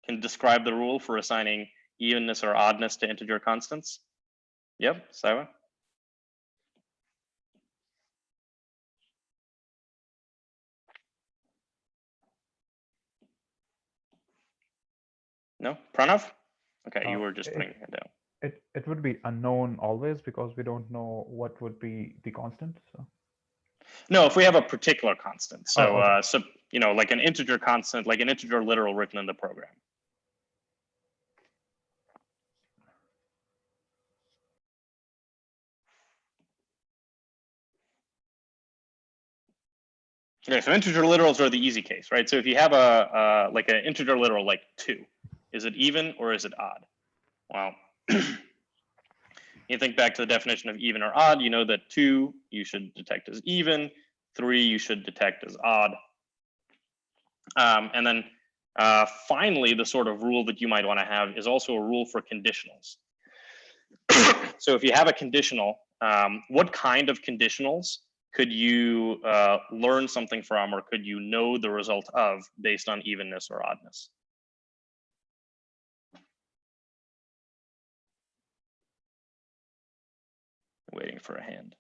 can describe the rule for assigning evenness or oddness to integer constants? Yep, Saiwa? No, Pranav? Okay, you were just putting it down. It would be unknown always because we don't know what would be the constant. So no, if we have a particular constant, so okay. So you know, like an integer constant, like an integer literal written in the program. Okay, so integer literals are the easy case, right? So if you have like an integer literal like 2, Is it even or is it odd? Well, you think back to the definition of even or odd, you know that 2 you should detect as even, 3 you should detect as odd. And then finally, the sort of rule that you might want to have is also a rule for conditionals. So if you have a conditional, what kind of conditionals could you learn something from, or could you know the result of based on evenness or oddness? Waiting for a hand.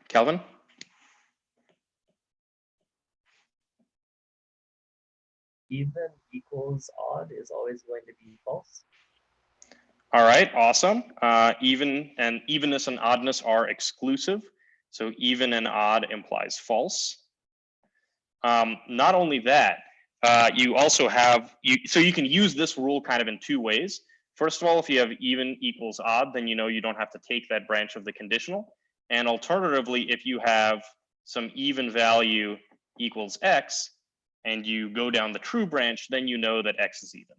Calvin? Even equals odd is always going to be false. All right, awesome. Evenness and oddness are exclusive. So even and odd implies false. Not only that, you also have, so you can use this rule kind of in 2 ways. First of all, if you have even equals odd, then you know you don't have to take that branch of the conditional. And alternatively, if you have some even value equals x, and you go down the true branch, then you know that x is even.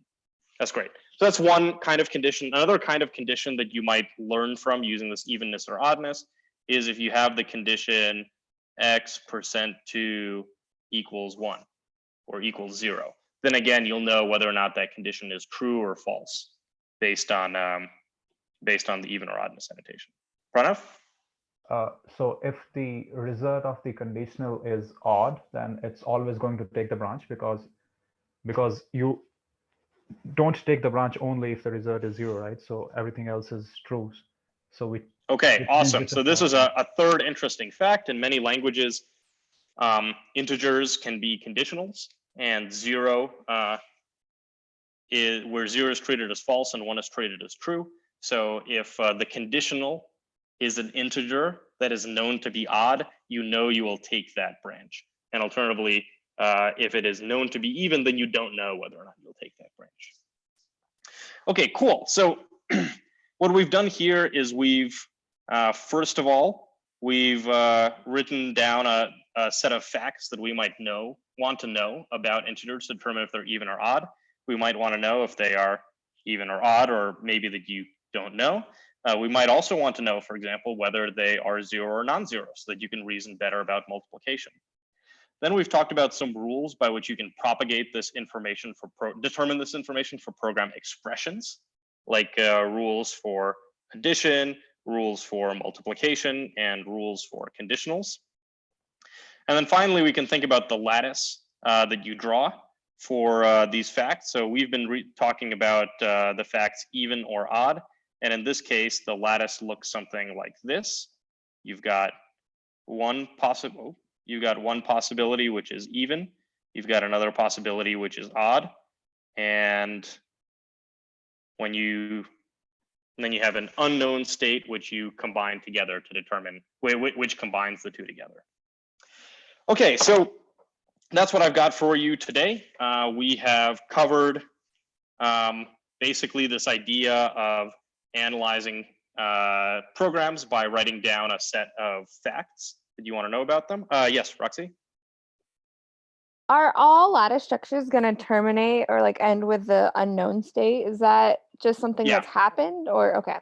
That's great. So that's one kind of condition. Another kind of condition that you might learn from using this evenness or oddness is if you have the condition x%2 equals 1 or equals 0. Then again, you'll know whether or not that condition is true or false based on the even or oddness annotation. Pranav? So if the result of the conditional is odd, then it's always going to take the branch because you don't take the branch only if the result is 0, right? So everything else is true. So we Okay, awesome. So this is a third interesting fact. In many languages, integers can be conditionals, and 0 is where 0 is treated as false and 1 is treated as true. So if the conditional is an integer that is known to be odd, you know you will take that branch. And alternatively, if it is known to be even, then you don't know whether or not you'll take that branch. Okay, cool. So what we've done here is we've, first of all, we've written down a set of facts that we might want to know about integers to determine if they're even or odd. We might want to know if they are even or odd, or maybe that you don't know. We might also want to know, for example, whether they are 0 or non-zero, so that you can reason better about multiplication. Then we've talked about some rules by which you can propagate this information determine this information for program expressions, like rules for addition, rules for multiplication, and rules for conditionals. And then finally, we can think about the lattice that you draw for these facts. So we've been talking about the facts even or odd. And in this case, the lattice looks something like this. You've got one possibility, which is even. You've got another possibility, which is odd. And then you have an unknown state, which you combine together to determine, which combines the 2 together. Okay, so that's what I've got for you today. We have covered basically this idea of analyzing programs by writing down a set of facts. Did you want to know about them? Yes, Roxy? Are all lattice structures going to terminate or like end with the unknown state? Is that just something that's happened, or okay?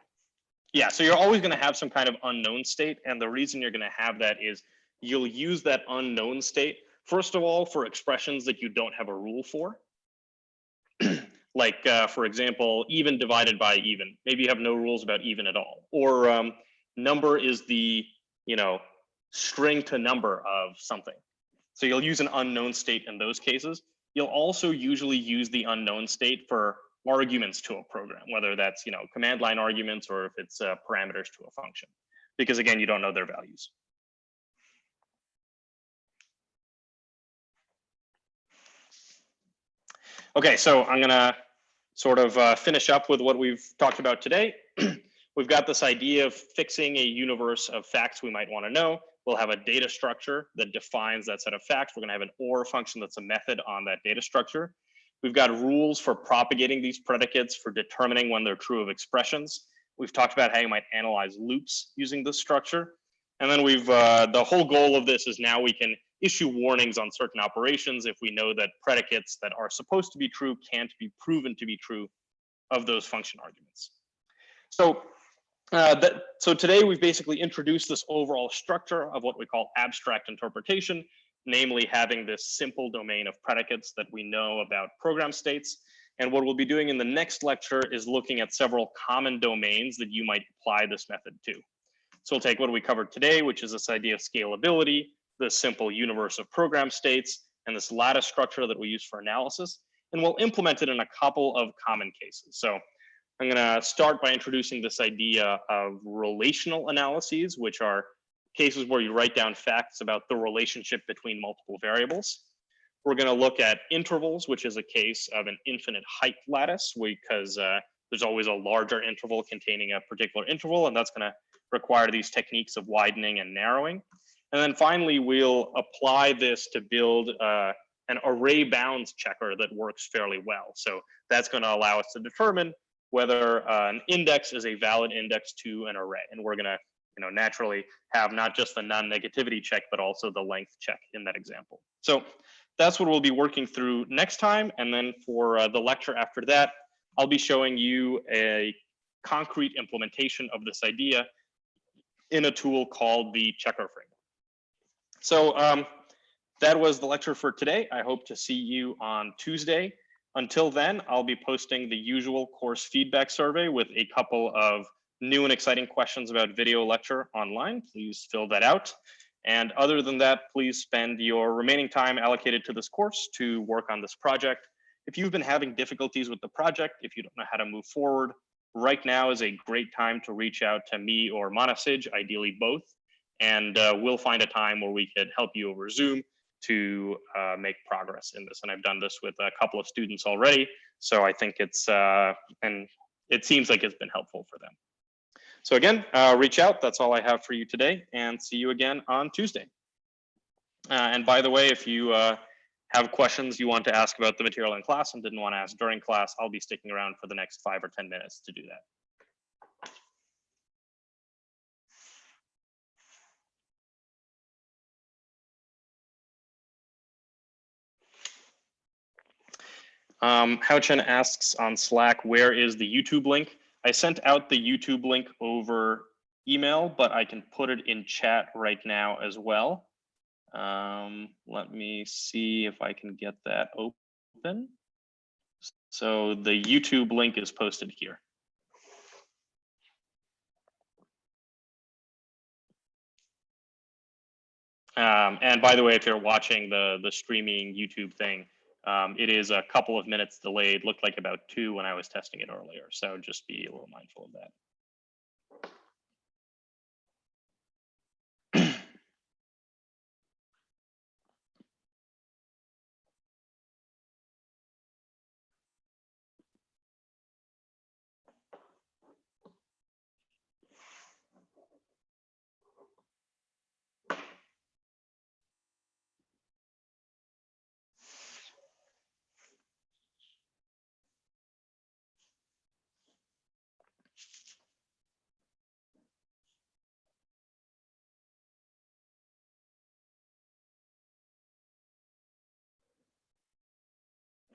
Yeah, so you're always going to have some kind of unknown state. And the reason you're going to have that is you'll use that unknown state, first of all, for expressions that you don't have a rule for. Like, for example, even divided by even. Maybe you have no rules about even at all. Or number is the, string to number of something. So you'll use an unknown state in those cases. You'll also usually use the unknown state for arguments to a program, whether that's, command line arguments or if it's parameters to a function, because again, you don't know their values. Okay, so I'm gonna sort of finish up with what we've talked about today. We've got this idea of fixing a universe of facts we might want to know. We'll have a data structure that defines that set of facts. We're going to have an OR function that's a method on that data structure. We've got rules for propagating these predicates, for determining when they're true of expressions. We've talked about how you might analyze loops using this structure. And then the whole goal of this is now we can issue warnings on certain operations if we know that predicates that are supposed to be true can't be proven to be true of those function arguments. So so today we've basically introduced this overall structure of what we call abstract interpretation, namely having this simple domain of predicates that we know about program states. And what we'll be doing in the next lecture is looking at several common domains that you might apply this method to. So we'll take what we covered today, which is this idea of scalability, the simple universe of program states, and this lattice structure that we use for analysis, and we'll implement it in a couple of common cases. So I'm going to start by introducing this idea of relational analyses, which are cases where you write down facts about the relationship between multiple variables. We're going to look at intervals, which is a case of an infinite height lattice, because there's always a larger interval containing a particular interval, and that's going to require these techniques of widening and narrowing. And then finally, we'll apply this to build an array bounds checker that works fairly well. So that's going to allow us to determine whether an index is a valid index to an array. And we're going to naturally have not just the non-negativity check, but also the length check in that example. So that's what we'll be working through next time. And then for the lecture after that, I'll be showing you a concrete implementation of this idea in a tool called the checker framework. So that was the lecture for today. I hope to see you on Tuesday. Until then, I'll be posting the usual course feedback survey with a couple of new and exciting questions about video lecture online. Please fill that out. And other than that, please spend your remaining time allocated to this course to work on this project. If you've been having difficulties with the project, if you don't know how to move forward, right now is a great time to reach out to me or Manasij, ideally both. And we'll find a time where we could help you over Zoom to make progress in this. And I've done this with a couple of students already. So I think and it seems like it's been helpful for them. So again, reach out. That's all I have for you today, and see you again on Tuesday. And by the way, if you have questions you want to ask about the material in class and didn't want to ask during class, I'll be sticking around for the next 5 or 10 minutes to do that. Hao-Chen asks on Slack, where is the YouTube link? I sent out the YouTube link over email, but I can put it in chat right now as well. Let me see if I can get that open. So the YouTube link is posted here. And by the way, if you're watching the streaming YouTube thing, it is a couple of minutes delayed, looked like about 2 when I was testing it earlier. So just be a little mindful of that.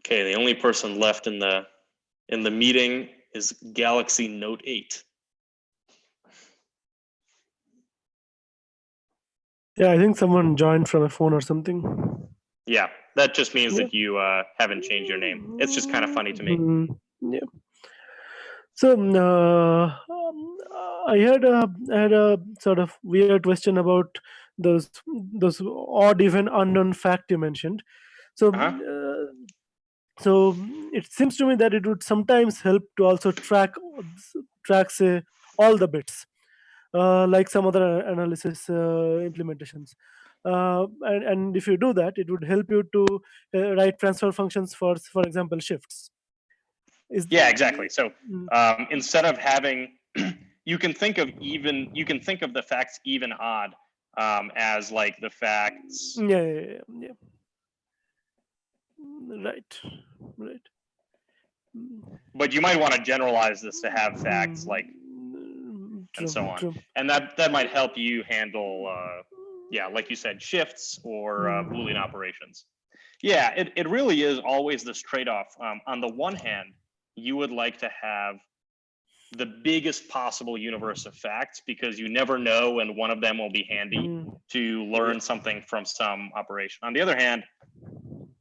Okay, the only person left in the meeting is Galaxy Note 8. Yeah, I think someone joined from a phone or something. Yeah, that just means that you haven't changed your name. It's just kind of funny to me. Yeah. So I had a sort of weird question about those odd even unknown fact you mentioned. So so it seems to me that it would sometimes help to also track say all the bits, like some other analysis implementations. And if you do that, it would help you to write transfer functions for example, shifts. Yeah, exactly. So instead of having, you can think of the facts even odd as like the facts. Yeah. Right. But you might want to generalize this to have facts like and so on. True. And that might help you handle, yeah, like you said, shifts or Boolean operations. Yeah, it really is always this trade-off. On the one hand, you would like to have the biggest possible universe of facts because you never know when one of them will be handy to learn something from some operation. On the other hand,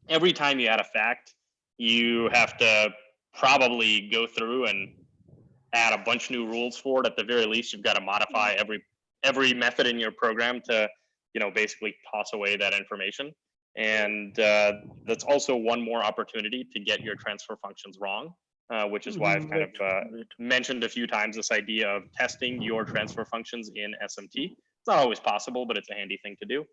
every time you add a fact, you have to probably go through and add a bunch of new rules for it. At the very least, you've got to modify every method in your program to, basically toss away that information. And that's also one more opportunity to get your transfer functions wrong, which is why I've kind of mentioned a few times this idea of testing your transfer functions in SMT. It's not always possible, but it's a handy thing to do.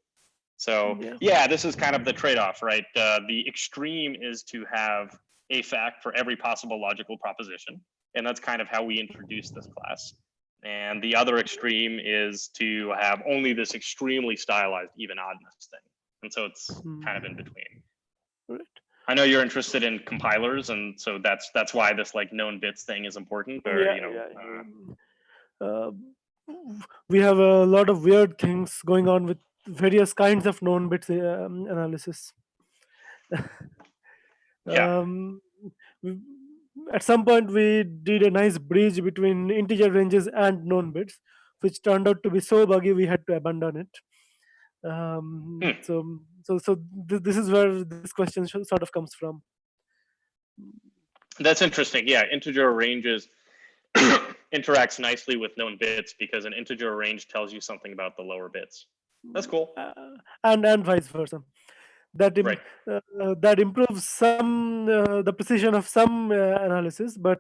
So yeah, this is kind of the trade-off, right? The extreme is to have a fact for every possible logical proposition. And that's kind of how we introduced this class. And the other extreme is to have only this extremely stylized even oddness thing. And so it's kind of in between. Right. I know you're interested in compilers, and so that's why this like known bits thing is important. Or we have a lot of weird things going on with various kinds of known bits analysis. Yeah. At some point, we did a nice bridge between integer ranges and known bits, which turned out to be so buggy we had to abandon it. So this is where this question sort of comes from. That's interesting. Yeah, integer ranges interacts nicely with known bits because an integer range tells you something about the lower bits. That's cool. And vice versa. That that improves some the precision of some analysis, but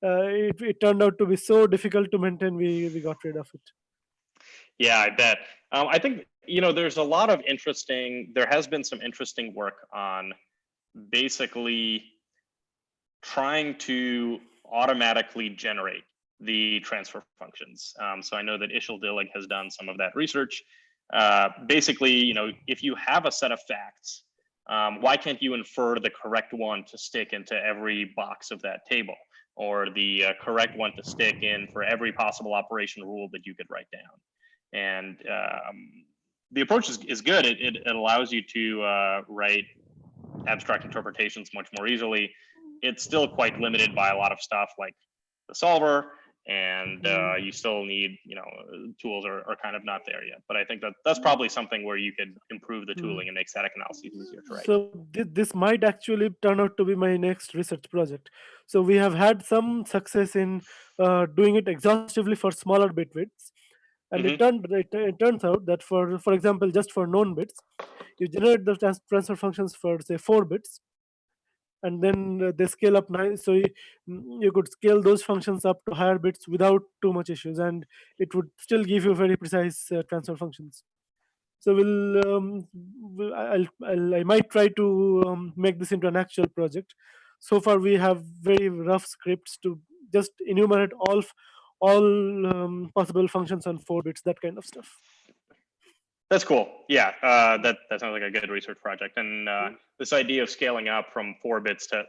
it turned out to be so difficult to maintain. We got rid of it. Yeah, I bet. I think there's a lot of interesting. There has been some interesting work on basically trying to automatically generate the transfer functions. So I know that Ishil Dillig has done some of that research. Basically, if you have a set of facts, why can't you infer the correct one to stick into every box of that table, or the correct one to stick in for every possible operation rule that you could write down? And the approach is good. It allows you to write abstract interpretations much more easily. It's still quite limited by a lot of stuff like the solver, and you still need, tools are kind of not there yet. But I think that's probably something where you could improve the tooling and make static analyses easier to write. So this might actually turn out to be my next research project. So we have had some success in doing it exhaustively for smaller bit widths. And it turns out that for example, just for known bits, you generate the transfer functions for say 4 bits, and then they scale up nice. So you could scale those functions up to higher bits without too much issues, and it would still give you very precise transfer functions. So I might try to make this into an actual project. So far, we have very rough scripts to just enumerate all possible functions on 4 bits, that kind of stuff. That's cool. Yeah, that sounds like a good research project. And this idea of scaling up from 4 bits to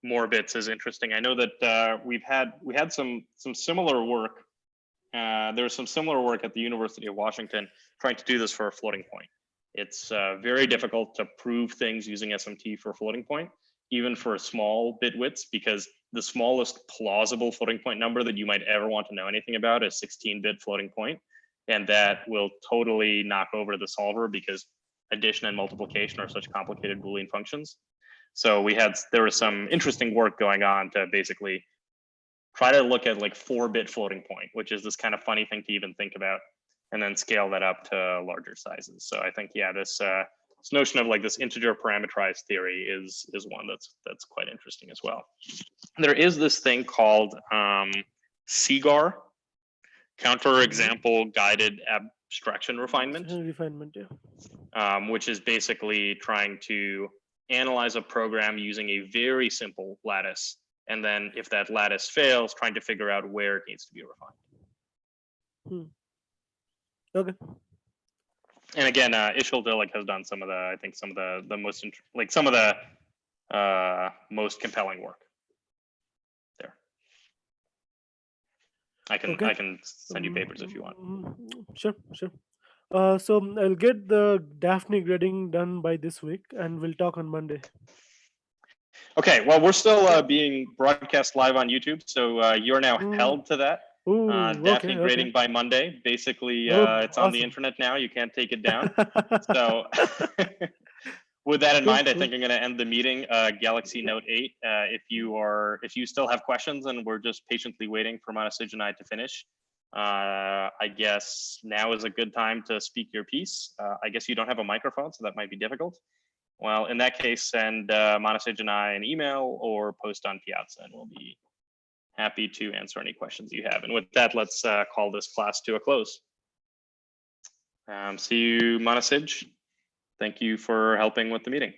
more bits is interesting. I know that we had some similar work. There was some similar work at the University of Washington trying to do this for a floating point. It's very difficult to prove things using SMT for a floating point, even for small bit widths, because the smallest plausible floating point number that you might ever want to know anything about is 16-bit floating point. And that will totally knock over the solver because addition and multiplication are such complicated Boolean functions. So there was some interesting work going on to basically try to look at like 4-bit floating point, which is this kind of funny thing to even think about, and then scale that up to larger sizes. So I think, yeah, this notion of like this integer parameterized theory is one that's quite interesting as well. There is this thing called CGAR, counter example guided abstraction refinement. Which is basically trying to analyze a program using a very simple lattice, and then if that lattice fails, trying to figure out where it needs to be refined. Okay. And again, Ishil Dillig has done some of the most compelling work there. I can Okay. send you papers if you want. Sure, sure. So I'll get the Daphne grading done by this week, and we'll talk on Monday. Okay, well, we're still being broadcast live on YouTube, so you're now held to that. Ooh, Daphne okay, grading okay. by Monday. Basically, Oh, it's on the awesome. internet now. You can't take it down. So with that in Cool, mind, I cool. think I'm going to end the meeting. Galaxy Note 8. If you still have questions and we're just patiently waiting for Manasij and I to finish, I guess now is a good time to speak your piece. I guess you don't have a microphone, so that might be difficult. Well, in that case, send Manasij and I an email or post on Piazza, and we'll be happy to answer any questions you have. And with that, let's call this class to a close. See you, Manasij. Thank you for helping with the meeting.